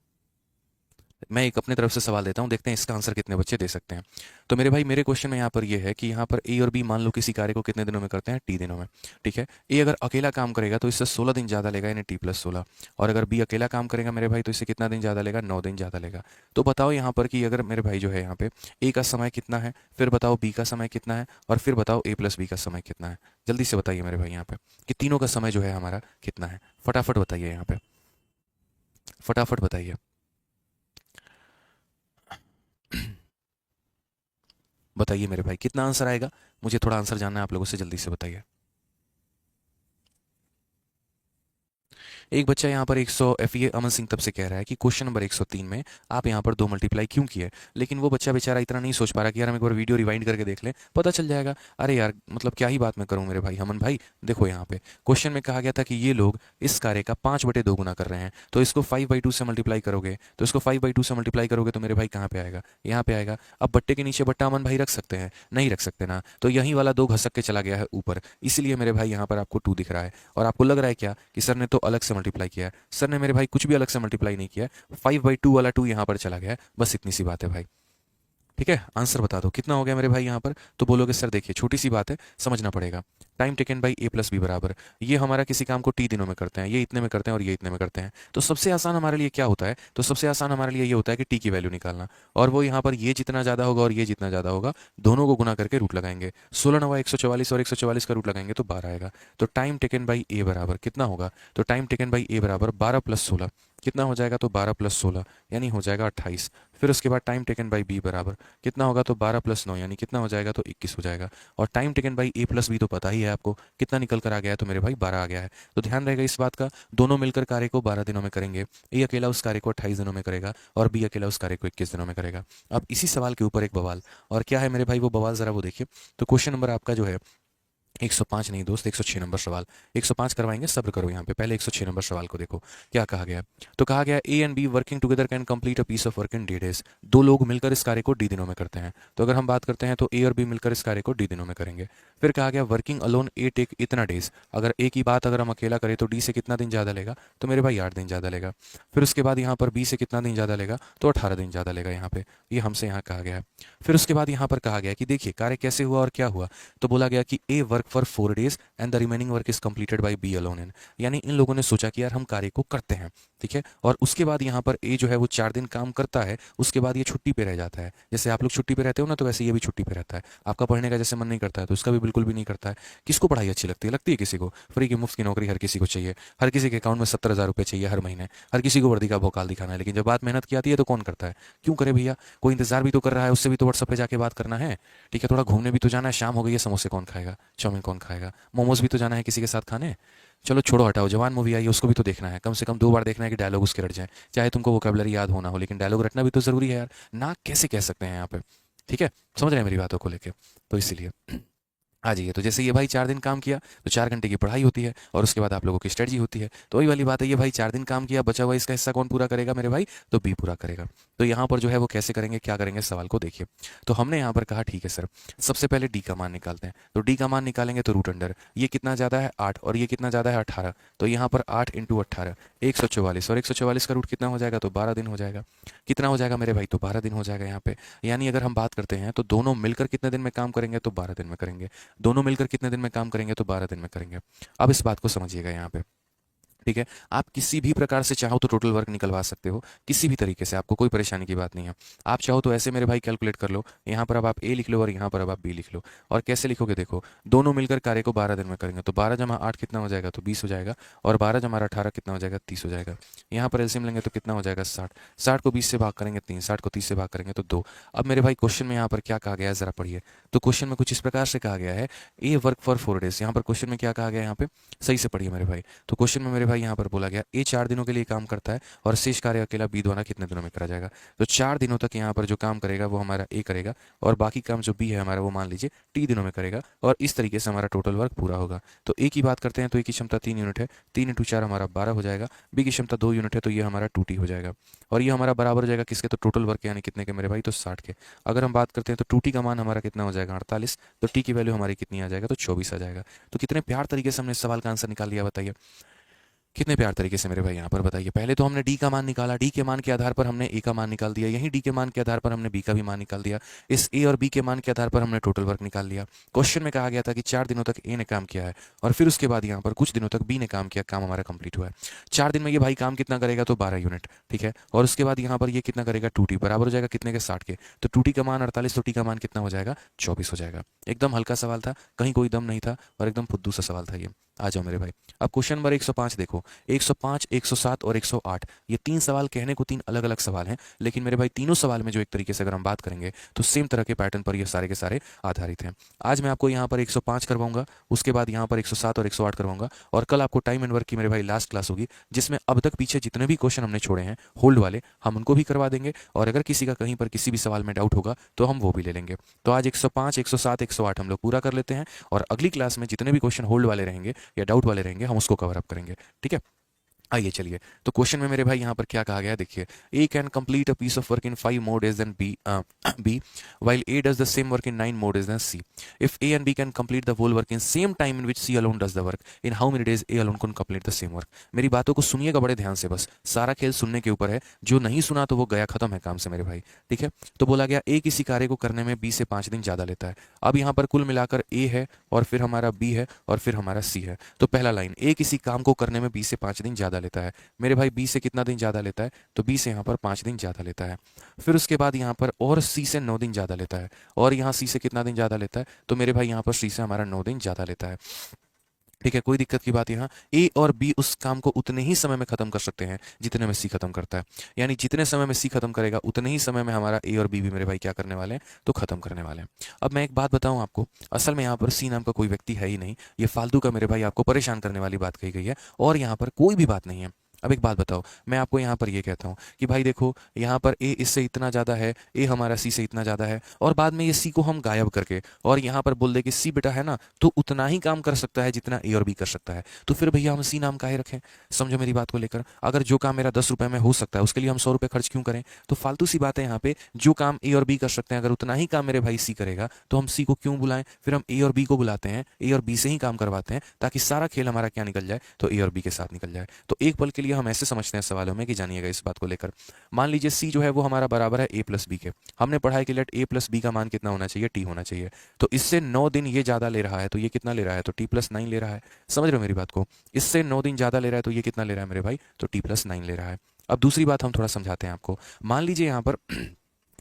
मैं एक अपने तरफ से सवाल देता हूँ, देखते हैं इसका आंसर कितने बच्चे दे सकते हैं। तो मेरे भाई मेरे क्वेश्चन में यहाँ पर ये है कि यहाँ पर ए और बी मान लो किसी कार्य को कितने दिनों में करते हैं, टी दिनों में। ठीक है, ए अगर अकेला काम करेगा तो इससे 16 दिन ज़्यादा लेगा, यानी टी+16। और अगर बी अकेला काम करेगा मेरे भाई तो इससे कितना दिन ज़्यादा लेगा, 9 दिन ज़्यादा लेगा। तो बताओ यहाँ पर कि अगर मेरे भाई जो है यहाँ पे ए का समय कितना है, फिर बताओ बी का समय कितना है, और फिर बताओ A+B का समय कितना है। जल्दी से बताइए मेरे भाई यहाँ पे कि तीनों का समय जो है हमारा कितना है। फटाफट बताइए यहाँ पे, फटाफट बताइए। बताइए मेरे भाई कितना आंसर आएगा, मुझे थोड़ा आंसर जानना है आप लोगों से, जल्दी से बताइए। एक बच्चा यहाँ पर 100 FE अमन सिंह तब से कह रहा है कि क्वेश्चन नंबर 103 में आप यहाँ पर 2 मल्टीप्लाई क्यों किए, लेकिन वो बच्चा बेचारा इतना नहीं सोच पा रहा कि यार हम एक बार वीडियो रिवाइंड करके देख लें, पता चल जाएगा। अरे यार मतलब क्या ही बात मैं करूँ मेरे भाई अमन भाई। देखो यहाँ पे क्वेश्चन में कहा गया था कि ये लोग इस कार्य का 5/2 गुना कर रहे हैं, तो इसको 5/2 से मल्टीप्लाई करोगे, तो इसको 5/2 से मल्टीप्लाई करोगे तो मेरे भाई कहाँ पे आएगा, यहाँ पे आएगा। अब बट्टे के नीचे बट्टा अमन भाई रख सकते हैं, नहीं रख सकते ना, तो यही वाला 2 घसक के चला गया है ऊपर, इसलिए मेरे भाई यहाँ पर आपको 2 दिख रहा है। और आपको लग रहा है क्या कि सर ने तो अलग से मल्टीप्लाई किया है। सर ने मेरे भाई कुछ भी अलग से मल्टीप्लाई नहीं किया, 5/2 वाला 2 यहाँ पर चला गया है, बस इतनी सी बात है भाई। ठीक है, आंसर बता दो कितना हो गया मेरे भाई यहाँ पर। तो बोलोगे सर देखिए छोटी सी बात है, समझना पड़ेगा। टाइम टेकन बाई A+B बराबर, ये हमारा किसी काम को टी दिनों में करते हैं, ये इतने में करते हैं और ये इतने में करते हैं। तो सबसे आसान हमारे लिए क्या होता है, तो सबसे आसान हमारे लिए ये होता है कि टी की वैल्यू निकालना, और वो यहाँ पर ये जितना ज़्यादा होगा और ये जितना ज़्यादा होगा दोनों को गुना करके रूट लगाएंगे। 16×9 = 144 और 144 का रूट लगाएंगे तो 12 आएगा। तो टाइम टेकन बाई ए बराबर कितना होगा, तो टाइम टेकन बाई ए बराबर 12+16 कितना हो जाएगा, तो 12+16 यानी हो जाएगा 28। फिर उसके बाद टाइम टेकन बाई बी बराबर कितना होगा, तो 12+9 यानी कितना हो जाएगा, तो 21 हो जाएगा। और टाइम टेकन बाई A+B तो पता ही है आपको कितना निकल कर आ गया है, तो मेरे भाई 12 आ गया है। तो ध्यान रहेगा इस बात का, दोनों मिलकर कार्य को 12 दिनों में करेंगे। ए अकेला उस कार्य को 28 दिनों में करेगा और बी अकेला उस कार्य को 21 दिनों में करेगा। अब इसी सवाल के ऊपर एक बवाल, और क्या है मेरे भाई वो बवाल, जरा वो देखिए। तो क्वेश्चन नंबर आपका जो है 105 नहीं दोस्त, 106 नंबर सवाल। 105 करवाएंगे, सब्र करो यहाँ पे, पहले 106 नंबर सवाल को देखो क्या कहा गया है। तो कहा गया A and B working together can complete a piece of work in D days। दो लोग मिलकर इस कार्य को डी दिनों में करते हैं। तो अगर हम बात करते हैं तो ए और बी मिलकर इस कार्य को डी दिनों में करेंगे। फिर कहा गया वर्किंग अलोन ए टेक इतना डेज, अगर ए की बात अगर हम अकेला करें तो डी से कितना दिन ज़्यादा लेगा, तो मेरे भाई 8 दिन ज़्यादा लेगा। फिर उसके बाद यहाँ पर बी से कितना दिन ज़्यादा लेगा, तो 18 दिन ज़्यादा लेगा यहाँ पे, ये हमसे यहाँ कहा गया है। फिर उसके बाद यहाँ पर कहा गया कि देखिए कार्य कैसे हुआ और क्या हुआ। तो बोला गया कि A work for 4 days and the remaining work is completed by B alone in, यानी इन लोगों ने सोचा कि यार हम कार्य को करते हैं। ठीक है, और उसके बाद यहाँ पर ए जो है वो 4 दिन काम करता है, उसके बाद ये छुट्टी पे रह जाता है। जैसे आप लोग छुट्टी पे रहते हो ना, तो वैसे ये भी छुट्टी पे रहता है। आपका पढ़ने का जैसे मन नहीं करता है तो इसका भी बिल्कुल भी नहीं करता है। किसको पढ़ाई अच्छी लगती है, लगती है किसी को। फ्री की मुफ्त की नौकरी हर किसी को चाहिए, हर किसी के अकाउंट में 70,000 रुपये चाहिए हर महीने, हर किसी को वर्दी का भौकाल दिखाना है। लेकिन जब बात मेहनत की आती है तो कौन करता है, क्यों करे भैया, कोई इंतजार भी तो कर रहा है, उससे भी तो व्हाट्सअप पे जाके बात करना है। ठीक है, थोड़ा घूमने भी तो जाना है, शाम हो गई है, समोसे कौन खाएगा, चाउमीन कौन खाएगा, मोमोज भी तो जाना है किसी के साथ खाने। चलो छोड़ो हटाओ, जवान मूवी आई है उसको भी तो देखना है, कम से कम 2 बार देखना है कि डायलॉग उसके रट जाए, चाहे तुमको वोकैबुलरी याद होना हो, लेकिन डायलॉग रटना भी तो जरूरी है यार, ना कैसे कह सकते हैं यहाँ पे। ठीक है, समझ रहे हैं मेरी बातों को लेके, तो इसीलिए आ जाइए। तो जैसे ये भाई 4 दिन काम किया तो 4 घंटे की पढ़ाई होती है और उसके बाद आप लोगों की स्ट्रेटजी होती है। तो वही वाली बात है, ये भाई 4 दिन काम किया, बचा हुआ इसका हिस्सा कौन पूरा करेगा मेरे भाई, तो बी पूरा करेगा। तो यहाँ पर जो है वो कैसे करेंगे, क्या करेंगे, सवाल को देखिए। तो हमने यहाँ पर कहा ठीक है सर, सबसे पहले डी का मान निकालते हैं। तो डी का मान निकालेंगे तो रूट अंडर, ये कितना ज़्यादा है 8 और ये कितना ज़्यादा है 18, तो यहाँ पर 8 × 18 144, और 144 का रूट कितना हो जाएगा, तो 12 दिन हो जाएगा। कितना हो जाएगा मेरे भाई, तो 12 दिन हो जाएगा यहाँ पे। यानी अगर हम बात करते हैं तो दोनों मिलकर कितने दिन में काम करेंगे, तो 12 दिन में करेंगे। दोनों मिलकर कितने दिन में काम करेंगे, तो 12 दिन में करेंगे। अब इस बात को समझिएगा यहाँ पे। ठीक है, आप किसी भी प्रकार से चाहो तो टोटल वर्क निकलवा सकते हो, किसी भी तरीके से, आपको कोई परेशानी की बात नहीं है। आप चाहो तो ऐसे मेरे भाई कैलकुलेट कर लो, यहाँ पर अब आप ए लिख लो और यहाँ पर अब आप बी लिख लो। और कैसे लिखोगे देखो, दोनों मिलकर कार्य को 12 दिन में करेंगे, तो 12 × 8 कितना हो जाएगा, तो 20 हो जाएगा, और 12 × 18 कितना हो जाएगा, 30 हो जाएगा। यहाँ पर एलसीएम लेंगे तो कितना हो जाएगा 60, 60 को 20 से भाग करेंगे 3, 60 को 30 से भाग करेंगे तो 2। अब मेरे भाई क्वेश्चन में यहाँ पर क्या कहा गया है जरा पढ़िए। तो क्वेश्चन में कुछ इस प्रकार से कहा गया है, ए वर्क फॉर 4 days, यहाँ पर क्वेश्चन में क्या कहा गया है, यहाँ पे सही से पढ़िए मेरे भाई। तो क्वेश्चन में मेरे भाई यहाँ पर बोला गया ए 4 दिनों के लिए काम करता है और शेष कार्य अकेला बी द्वारा कितने दिनों में करा जाएगा। तो 4 दिनों तक यहाँ पर जो काम करेगा वो हमारा ए करेगा और बाकी काम जो बी है हमारा वो मान लीजिए टी दिनों में करेगा और इस तरीके से हमारा टोटल वर्क पूरा होगा। तो ए की बात करते हैं तो ए की क्षमता 3 यूनिट है, 3 × 4 हमारा 12 हो जाएगा। बी की क्षमता 2 यूनिट है तो ये हमारा 2T हो जाएगा और ये हमारा बराबर हो जाएगा किसके, तो टोटल वर्क यानी कितने के मेरे भाई, तो 60 के। अगर हम बात करते हैं तो 2T का मान हमारा कितना हो जाएगा 48, तो टी की वैल्यू हमारी कितनी आ जाएगा, तो 24 आ जाएगा। तो कितने प्यार तरीके से हमने इस सवाल का आंसर निकाल लिया बताइए, कितने प्यार तरीके से मेरे भाई यहाँ पर बताइए। पहले तो हमने डी का मान निकाला, डी के मान के आधार पर हमने ए का मान निकाल दिया, यहीं डी के मान के आधार पर हमने बी का भी मान निकाल दिया, इस ए और बी के मान के आधार पर हमने टोटल वर्क निकाल लिया। क्वेश्चन में कहा गया था कि 4 दिनों तक ए ने काम किया है और फिर उसके बाद यहाँ पर कुछ दिनों तक बी ने काम किया, काम हमारा कंप्लीट हुआ है। 4 दिन में ये भाई काम कितना करेगा, तो 12 यूनिट, ठीक है। और उसके बाद यहाँ पर ये कितना करेगा, 2T बराबर हो जाएगा कितने के, 60 के। तो 2T का मान 48, तो टी का मान कितना हो जाएगा, 24 हो जाएगा। एकदम हल्का सवाल था, कहीं कोई दम नहीं था और एकदम फुद्दू सा सवाल था ये। आ जाओ मेरे भाई, अब क्वेश्चन नंबर 105 देखो। 105, 107 और 108, ये 3 सवाल कहने को 3 अलग अलग सवाल हैं, लेकिन मेरे भाई तीनों सवाल में जो एक तरीके से अगर हम बात करेंगे तो सेम तरह के पैटर्न पर ये सारे के सारे आधारित हैं। आज मैं आपको यहाँ पर 105 करवाऊंगा, उसके बाद यहाँ पर 107 और 108 करवाऊंगा और कल आपको टाइम एंड वर्क की मेरे भाई लास्ट क्लास होगी, जिसमें अब तक पीछे जितने भी क्वेश्चन हमने छोड़े हैं होल्ड वाले, हम उनको भी करवा देंगे और अगर किसी का कहीं पर किसी भी सवाल में डाउट होगा तो हम वो भी ले लेंगे। तो आज 105, 107, 108 हम लोग पूरा कर लेते हैं और अगली क्लास में जितने भी क्वेश्चन होल्ड वाले रहेंगे या डाउट वाले रहेंगे हम उसको कवर अप करेंगे, ठीक है। आइए चलिए, तो क्वेश्चन में मेरे भाई यहाँ पर क्या कहा गया है देखिए। A can complete a piece of work in 5 more days than B while A does the same work in 9 more days than C. If A and B can complete the whole work in same time in which C alone does the work, in how many days A alone can complete the same work. मेरी बातों को सुनिएगा बड़े ध्यान से, बस सारा खेल सुनने के ऊपर है, जो नहीं सुना तो वो गया खत्म है काम से मेरे भाई, ठीक है। तो बोला गया ए किसी कार्य को करने में बी से 5 दिन ज़्यादा लेता है। अब यहाँ पर कुल मिलाकर ए है और फिर हमारा बी है और फिर हमारा सी है। तो पहला लाइन, ए किसी काम को करने में बी से 5 दिन ज़्यादा लेता है। मेरे भाई बी से कितना दिन ज़्यादा लेता है, तो बी से यहाँ पर 5 दिन ज़्यादा लेता है। फिर उसके बाद यहाँ पर और सी से 9 दिन ज़्यादा लेता है और यहाँ सी से कितना दिन ज़्यादा लेता है, तो मेरे भाई यहाँ पर सी से हमारा 9 दिन ज़्यादा लेता है, ठीक है। कोई दिक्कत की बात यहाँ, ए और बी उस काम को उतने ही समय में खत्म कर सकते हैं जितने में सी खत्म करता है, यानी जितने समय में सी खत्म करेगा उतने ही समय में हमारा ए और बी भी मेरे भाई क्या करने वाले हैं, तो खत्म करने वाले हैं। अब मैं एक बात बताऊं आपको, असल में यहाँ पर सी नाम का कोई व्यक्ति है ही नहीं, ये फालतू का मेरे भाई आपको परेशान करने वाली बात कही गई है और यहाँ पर कोई भी बात नहीं है। अब एक बात बताओ, मैं आपको यहाँ पर ये कहता हूँ कि भाई देखो यहाँ पर ए इससे इतना ज़्यादा है, ए हमारा सी से इतना ज़्यादा है और बाद में ये सी को हम गायब करके और यहाँ पर बोल दे कि सी बेटा है ना तो उतना ही काम कर सकता है जितना ए और बी कर सकता है, तो फिर भैया हम सी नाम काहे रखें। समझो मेरी बात को लेकर, अगर जो काम मेरा 10 रुपये में हो सकता है उसके लिए हम 100 रुपये खर्च क्यों करें। तो फालतू सी बात है यहाँ पे, जो काम ए और बी कर सकते हैं अगर उतना ही काम मेरे भाई सी करेगा तो हम सी को क्यों बुलाएं, फिर हम ए और बी को बुलाते हैं, ए और बी से ही काम करवाते हैं ताकि सारा खेल हमारा क्या निकल जाए, तो ए और बी के साथ निकल जाए। तो एक पल के लिए हम ऐसे समझते हैं सवालों में कि जानिएगा इस बात को लेकर, मान लीजिए सी जो है वो हमारा बराबर है ए प्लस बी के, हमने पढ़ा है कि लेट ए प्लस बी का मान कितना होना चाहिए, टी होना चाहिए। तो इससे 9 दिन ये ज़्यादा ले रहा है तो ये कितना ले रहा है, तो टी प्लस 9 ले रहा है। समझ रहे हो मेरी बात को, इससे 9 दिन ज़्यादा ले रहा है तो ये कितना ले रहा है मेरे भाई, तो टी प्लस 9 ले रहा है। अब दूसरी बात हम थोड़ा समझाते हैं आपको, मान लीजिए यहाँ पर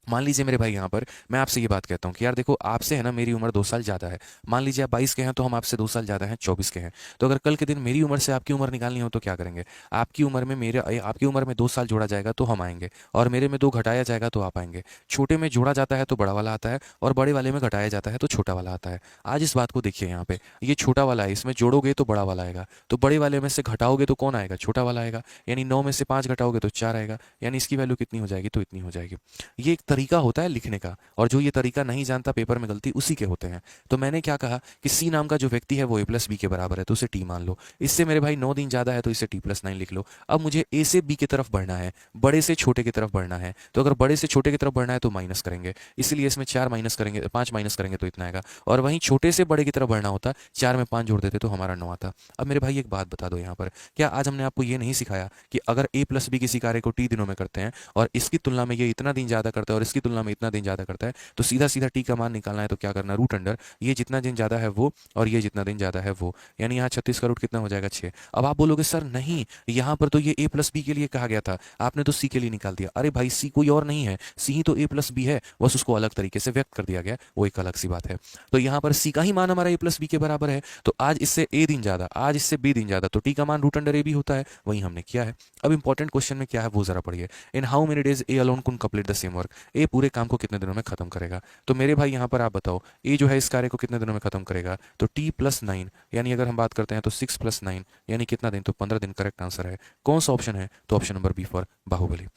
मान लीजिए मेरे भाई यहाँ पर मैं आपसे ये बात कहता हूँ कि यार देखो आपसे है ना मेरी उम्र 2 साल ज़्यादा है, मान लीजिए आप 22 के हैं तो हम आपसे 2 साल ज़्यादा हैं 24 के हैं। तो अगर कल के दिन मेरी उम्र से आपकी उम्र निकालनी हो तो क्या करेंगे, आपकी उम्र में आपकी उम्र में 2 साल जोड़ा जाएगा तो हम आएंगे और मेरे में 2 घटाया जाएगा तो आप आएंगे। छोटे में जोड़ा जाता है तो बड़ा वाला आता है और बड़े वाले में घटाया जाता है तो छोटा वाला आता है। आज इस बात को देखिए, यहाँ पे ये छोटा वाला है, इसमें जोड़ोगे तो बड़ा वाला आएगा, तो बड़े वाले में से घटाओगे तो कौन आएगा, छोटा वाला आएगा, यानी 9 में से 5 घटाओगे तो 4 आएगा, यानी इसकी वैल्यू कितनी हो जाएगी, तो इतनी हो जाएगी। ये एक तरीका होता है लिखने का और जो ये तरीका नहीं जानता पेपर में गलती उसी के होते हैं। तो मैंने क्या कहा कि सी नाम का जो व्यक्ति है वो ए प्लस बी के बराबर है तो उसे टी मान लो, इससे मेरे भाई 9 दिन ज्यादा है तो इसे टी प्लस 9 लिख लो। अब मुझे ए से बी की तरफ बढ़ना है, बड़े से छोटे की तरफ बढ़ना है, तो अगर बड़े से छोटे की तरफ बढ़ना है तो माइनस करेंगे, इसलिए इसमें 4 माइनस करेंगे, 5 माइनस करेंगे तो इतना आएगा। और वहीं छोटे से बड़े की तरफ बढ़ना होता, 4 में 5 जोड़ देते तो हमारा 9 आता। अब मेरे भाई एक बात बता दो यहाँ पर, क्या आज हमने आपको ये नहीं सिखाया कि अगर ए प्लस बी किसी कार्य को टी दिनों में करते हैं और इसकी तुलना में ये इतना दिन ज्यादा करता है और इसकी तुलना में इतना दिन ज्यादा करता है, तो सीधा सीधा टी का मान निकालना है तो क्या करना, रूट अंडर ये जितना दिन ज्यादा है वो और ये जितना दिन ज्यादा है वो, यानी यहाँ 36 का रूट कितना हो जाएगा 6। अब आप बोलोगे सर नहीं, यहाँ पर तो ये ए प्लस बी के लिए कहा गया था, आपने तो सी के लिए निकाल दिया। अरे भाई सी कोई और नहीं है, सी ही तो ए प्लस बी है, बस उसको अलग तरीके से व्यक्त कर दिया गया, वो एक अलग सी बात है। तो यहाँ पर सी का ही मान हमारा ए प्लस बी के बराबर है, तो आज इससे ए दिन ज्यादा, आज इससे बी दिन ज्यादा, तो टी का मान रूट अंडर ए भी होता है, वही हमने किया है। अब इंपॉर्टेंट क्वेश्चन में क्या है वो जरा पढ़िए, in how many days A alone could complete the same work. A पूरे काम को कितने दिनों में खत्म करेगा। तो मेरे भाई यहाँ पर आप बताओ, ए जो है इस कार्य को कितने दिनों में खत्म करेगा, तो t+9, यानी अगर हम बात करते हैं तो 6+9 यानी कितना दिन, तो 15 दिन करेक्ट आंसर है। कौन सा ऑप्शन है, तो option number B for Baahubali.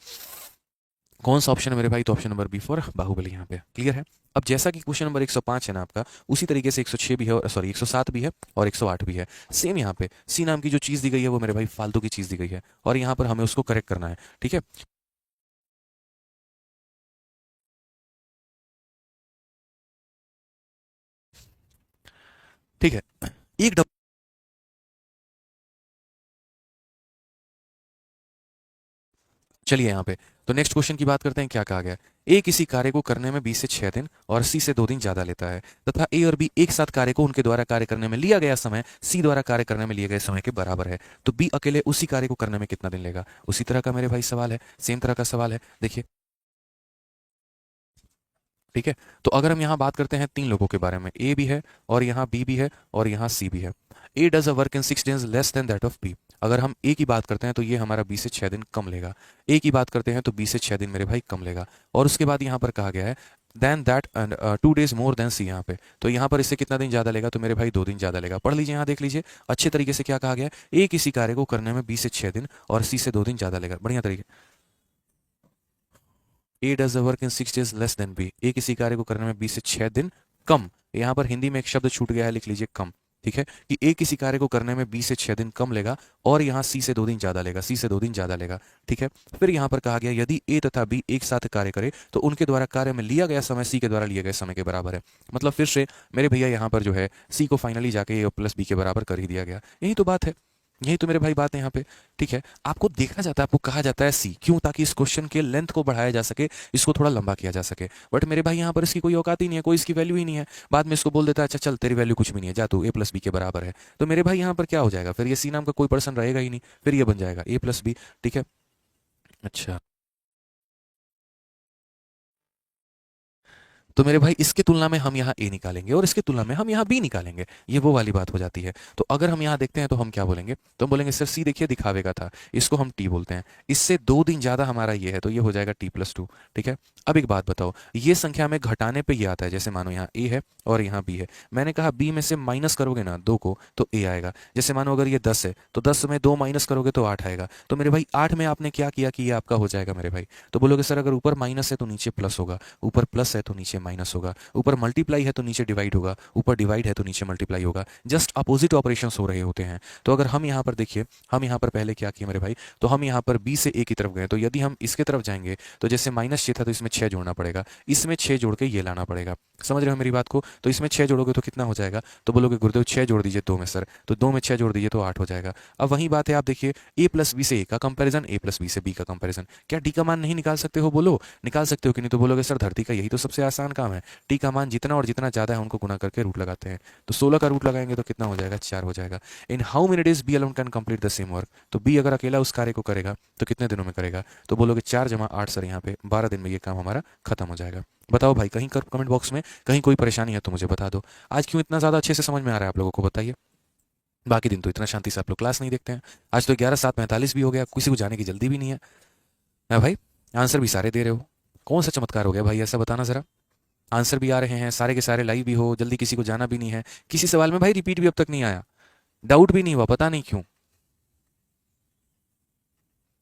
कौन सा ऑप्शन है मेरे भाई, तो option number B for Baahubali यहाँ पे क्लियर है। अब जैसा कि क्वेश्चन नंबर 105 है ना आपका, उसी तरीके से 106 भी है, और सॉरी 107 भी है और 108 भी है। सेम यहाँ पे सी नाम की जो चीज़ दी गई है वो मेरे भाई फालतू की चीज़ दी गई है, और यहाँ पर हमें उसको करेक्ट करना है, ठीक है। ठीक है, एक चलिए यहाँ पे, तो नेक्स्ट क्वेश्चन की बात करते हैं, क्या कहा गया। ए किसी कार्य को करने में 20 से 6 दिन और सी से 2 दिन ज्यादा लेता है, तथा ए और बी एक साथ कार्य को उनके द्वारा कार्य करने में लिया गया समय सी द्वारा कार्य करने में लिए गए समय के बराबर है, तो बी अकेले उसी कार्य को करने में कितना दिन लेगा। उसी तरह का मेरे भाई सवाल है, सेम तरह का सवाल है, देखिए। ठीक है, तो अगर हम यहाँ बात करते हैं 3 लोगों के बारे में, ए भी है और यहाँ बी भी है और यहाँ सी भी है। A does a work in 6 days less than that of B. अगर हम ए की बात करते हैं तो ये हमारा 20 से 6 दिन कम लेगा। ए की बात करते हैं तो 20 से 6 दिन मेरे भाई कम लेगा। और उसके बाद यहाँ पर कहा गया है then that and 2 days more than C, यहाँ पे तो यहाँ पर इससे कितना दिन ज़्यादा लेगा, तो मेरे भाई 2 दिन ज़्यादा लेगा। पढ़ लीजिए, यहाँ देख लीजिए अच्छे तरीके से क्या कहा गया है। ए किसी कार्य को करने में 20 से 6 दिन और सी से 2 दिन ज़्यादा लेगा, बढ़िया तरीके। A does the work in 6 days less than B. A किसी कार्य को करने में 20 से 6 दिन कम, यहाँ पर हिंदी में एक शब्द छूट गया है, लिख लीजिए कम। ठीक है, कि ए किसी कार्य को करने में 20 से 6 दिन कम लेगा, और यहाँ सी से 2 दिन ज्यादा लेगा, सी से 2 दिन ज्यादा लेगा। ठीक है, फिर यहाँ पर कहा गया यदि ए तथा बी एक साथ कार्य करे तो उनके द्वारा कार्य में लिया गया समय सी के द्वारा लिए गए समय के बराबर है। मतलब फिर से मेरे भैया यहाँ पर जो है सी को फाइनली जाके ए प्लस बी के बराबर कर ही दिया गया, यही तो बात है। यही तो मेरे भाई बात है यहाँ पे। ठीक है, आपको देखा जाता है, आपको कहा जाता है सी, क्यों, ताकि इस क्वेश्चन के लेंथ को बढ़ाया जा सके, इसको थोड़ा लंबा किया जा सके। बट मेरे भाई यहाँ पर इसकी कोई औकात ही नहीं है, कोई इसकी वैल्यू ही नहीं है। बाद में इसको बोल देता है अच्छा चल तेरी वैल्यू कुछ भी नहीं है, जा तू ए प्लस बी के बराबर है। तो मेरे भाई यहाँ पर क्या हो जाएगा, फिर ये सी नाम का कोई पर्सन रहेगा ही नहीं, फिर ये बन जाएगा ए प्लस बी। ठीक है, अच्छा, तो मेरे भाई इसकी तुलना में हम यहाँ ए निकालेंगे और इसकी तुलना में हम यहाँ बी निकालेंगे, ये वो वाली बात हो जाती है। तो अगर हम यहाँ देखते हैं तो हम क्या बोलेंगे, तो हम बोलेंगे सर सी देखिए दिखावे का था, इसको हम टी बोलते हैं, इससे 2 दिन ज़्यादा हमारा ये है, तो ये हो जाएगा t+2। ठीक है, अब एक बात बताओ, ये संख्या में घटाने पे ये आता है, जैसे मानो यहाँ ए है और यहाँ बी है, मैंने कहा बी में से माइनस करोगे ना 2 को तो ए आएगा। जैसे मानो अगर ये 10 है तो 10 में 2 माइनस करोगे तो 8 आएगा। तो मेरे भाई 8 में आपने क्या किया कि ये आपका हो जाएगा मेरे भाई। तो बोलोगे सर अगर ऊपर माइनस है तो नीचे प्लस होगा, ऊपर प्लस है तो नीचे माइनस होगा, ऊपर मल्टीप्लाई है तो नीचे डिवाइड होगा, ऊपर डिवाइड है तो नीचे मल्टीप्लाई होगा, जस्ट अपोजिट ऑपरेशंस हो रहे होते हैं। तो अगर हम यहाँ पर देखिए, हम यहाँ पर पहले क्या किए मेरे भाई, तो हम यहाँ पर बी से ए की तरफ गए, तो यदि हम इसके तरफ जाएंगे तो जैसे -6 था तो इसमें 6 जोड़ना पड़ेगा, इसमें 6 जोड़ के ये लाना पड़ेगा। समझ रहे हो मेरी बात को, तो इसमें 6 जोड़ोगे तो कितना हो जाएगा, तो बोलोगे गुरुदेव 6 जोड़ दीजिए 2 में सर, तो 2 में 6 जोड़ दीजिए तो 8 हो जाएगा। अब वही बात है, आप देखिए ए प्लस बी से ए का कंपेरिजन, ए प्लस बी से बी का कंपेरिजन, क्या डी का मान नहीं निकाल सकते हो, बोलो निकाल सकते हो कि नहीं, तो बोलोगे सर धरती का यही तो सबसे आसान काम है, टी का मान जितना और जितना ज्यादा है उनको गुना करके रूट लगाते हैं। तो 16 का रूट लगाएंगे तो कितना हो जाएगा, 4 हो जाएगा। In how many days B alone can complete the same work, तो बी अगर अकेला उस कार्य को करेगा तो कितने दिनों में करेगा, तो बोलोगे 4 × 8 सर, यहाँ पे 12 दिन में ये काम हमारा खत्म हो जाएगा। बताओ भाई, कहीं कमेंट बॉक्स में कहीं कोई परेशानी है तो मुझे बता दो। आज क्यों इतना ज़्यादा अच्छे से समझ में आ रहा है आप लोगों को, बताइए। बाकी दिन तो इतना शांति से आप लोग क्लास नहीं देखते हैं, आज तो 11:07:45 भी हो गया, किसी को जाने की जल्दी भी नहीं है भाई। आंसर भी सारे दे रहे हो, कौन सा चमत्कार हो गया भाई, ऐसा बताना जरा। आंसर भी आ रहे हैं, सारे के सारे लाइव भी हो, जल्दी किसी को जाना भी नहीं है, किसी सवाल में भाई रिपीट भी अब तक नहीं आया, डाउट भी नहीं हुआ, पता नहीं क्यों।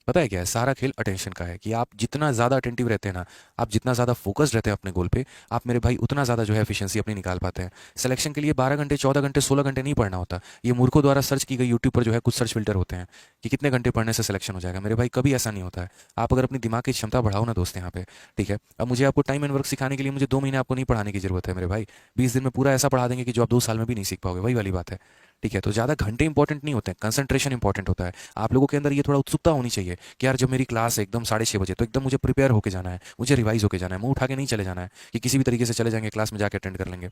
पता है क्या है, सारा खेल अटेंशन का है, कि आप जितना ज़्यादा अटेंटिव रहते हैं ना, आप जितना ज़्यादा फोकस्ड रहते हैं अपने गोल पे, आप मेरे भाई उतना ज़्यादा जो है एफिशिएंसी अपनी निकाल पाते हैं। सिलेक्शन के लिए 12 घंटे 14 घंटे 16 घंटे नहीं पढ़ना होता, ये मूर्खों द्वारा सर्च की गई यूट्यूब पर जो है कुछ सर्च फिल्टर होते हैं कि कितने घंटे पढ़ने से सिलेक्शन हो जाएगा, मेरे भाई कभी ऐसा नहीं होता है। आप अगर अपनी दिमाग की क्षमता बढ़ाओ ना दोस्त यहाँ पे, ठीक है। अब मुझे आपको टाइम एंड वर्क सिखाने के लिए मुझे 2 महीने आपको नहीं पढ़ाने की जरूरत है मेरे भाई, 20 दिन में पूरा ऐसा पढ़ा देंगे कि जो आप 2 साल में भी नहीं सीख पाओगे, वही वाली बात है। ठीक है, तो ज़्यादा घंटे इंपॉर्टेंट नहीं होते हैं, कंसंट्रेशन इंपॉर्टेंट होता है। आप लोगों के अंदर ये थोड़ा उत्सुकता होनी चाहिए कि यार जब मेरी क्लास है एकदम 6:30 बजे, तो एकदम मुझे प्रिपेयर होकर जाना है, मुझे रिवाइज होकर जाना है, मुंह उठा के नहीं चले जाना है कि किसी भी तरीके से चले जाएंगे क्लास में जाके अटेंड कर लेंगे।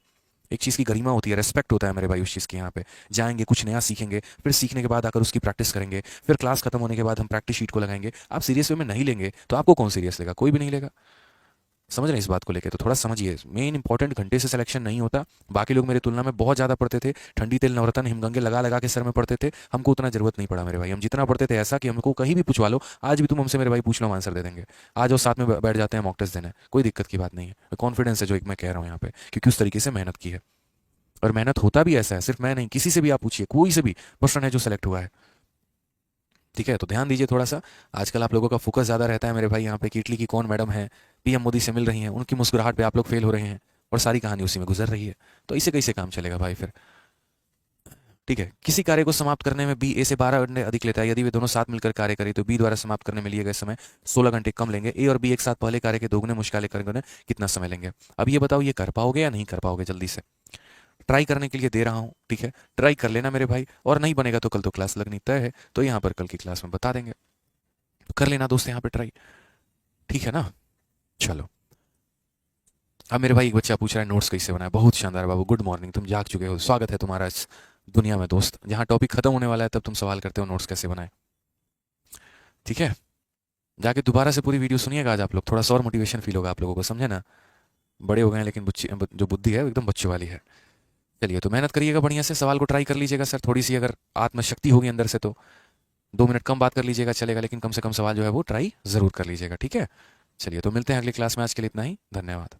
एक चीज़ की गरिमा होती है, रेस्पेक्ट होता है मेरे भाई उस चीज़ की। यहाँ पे जाएंगे, कुछ नया सीखेंगे, फिर सीखने के बाद आकर उसकी प्रैक्टिस करेंगे, फिर क्लास खत्म होने के बाद हम प्रैक्टिस शीट को लगाएंगे। आप सीरियस वे में नहीं लेंगे तो आपको कौन सीरियस लेगा, कोई भी नहीं लेगा। समझ रहे हैं इस बात को लेके? तो थोड़ा समझिए, मेन इंपॉर्टेंट घंटे से सिलेक्शन नहीं होता। बाकी लोग मेरे तुलना में बहुत ज़्यादा पढ़ते थे, ठंडी तेल नवरत्न हिमगंगे लगा लगा के सर में पढ़ते थे। हमको उतना जरूरत नहीं पड़ा मेरे भाई। हम जितना पढ़ते थे ऐसा कि हमको कहीं भी पूछवा लो, आज भी तुम हमसे मेरे भाई पूछ लो, हम आंसर दे देंगे। आज वो साथ में बैठ जाते हैं मॉक टेस्ट देने, कोई दिक्कत की बात नहीं है। कॉन्फिडेंस है जो एक मैं कह रहा हूँ यहाँ पे, क्योंकि उस तरीके से मेहनत की है। और मेहनत होता भी ऐसा है, सिर्फ मैं नहीं, किसी से भी आप पूछिए, कोई से भी पर्सन है जो सेलेक्ट हुआ है। ठीक है, तो ध्यान दीजिए थोड़ा सा। आजकल आप लोगों का फोकस ज़्यादा रहता है मेरे भाई यहाँ पे कि इटली की कौन मैडम है, पीएम मोदी से मिल रही हैं, उनकी मुस्कुराहट पे आप लोग फेल हो रहे हैं, और सारी कहानी उसी में गुजर रही है। तो इसे कैसे काम चलेगा भाई फिर? ठीक है, किसी कार्य को समाप्त करने में बी ए से 12 घंटे अधिक लेता है। यदि वे दोनों साथ मिलकर कार्य करें तो बी द्वारा समाप्त करने में लिए गए समय 16 घंटे कम लेंगे। ए और बी एक साथ पहले कार्य के दोगुने मुश्किल करने कितना समय लेंगे? अब ये बताओ, ये कर पाओगे या नहीं कर पाओगे? जल्दी से ट्राई करने के लिए दे रहा हूँ, ठीक है? ट्राई कर लेना मेरे भाई, और नहीं बनेगा तो कल तो क्लास लगनी तय है, तो यहाँ पर कल की क्लास में बता देंगे। तो कर लेना दोस्त यहाँ पे ट्राई, ठीक है ना? चलो, अब मेरे भाई एक बच्चा पूछ रहा है नोट्स कैसे बनाए। बहुत शानदार बाबू, गुड मॉर्निंग, तुम जाग चुके हो, स्वागत है तुम्हारा इस दुनिया में दोस्त, जहाँ टॉपिक खत्म होने वाला है तब तुम सवाल करते हो नोट्स कैसे बनाए। ठीक है, जाके दोबारा से पूरी वीडियो सुनिएगा आज आप लोग, थोड़ा सा और मोटिवेशन फील होगा आप लोगों को, समझे ना? बड़े हो गए हैं लेकिन जो बुद्धि है वो एकदम बच्चों वाली है। चलिए, तो मेहनत करिएगा बढ़िया से, सवाल को ट्राई कर लीजिएगा सर, थोड़ी सी अगर आत्मशक्ति होगी अंदर से तो 2 मिनट कम बात कर लीजिएगा चलेगा, लेकिन कम से कम सवाल जो है वो ट्राई जरूर कर लीजिएगा, ठीक है? चलिए, तो मिलते हैं अगली क्लास में, आज के लिए इतना ही, धन्यवाद।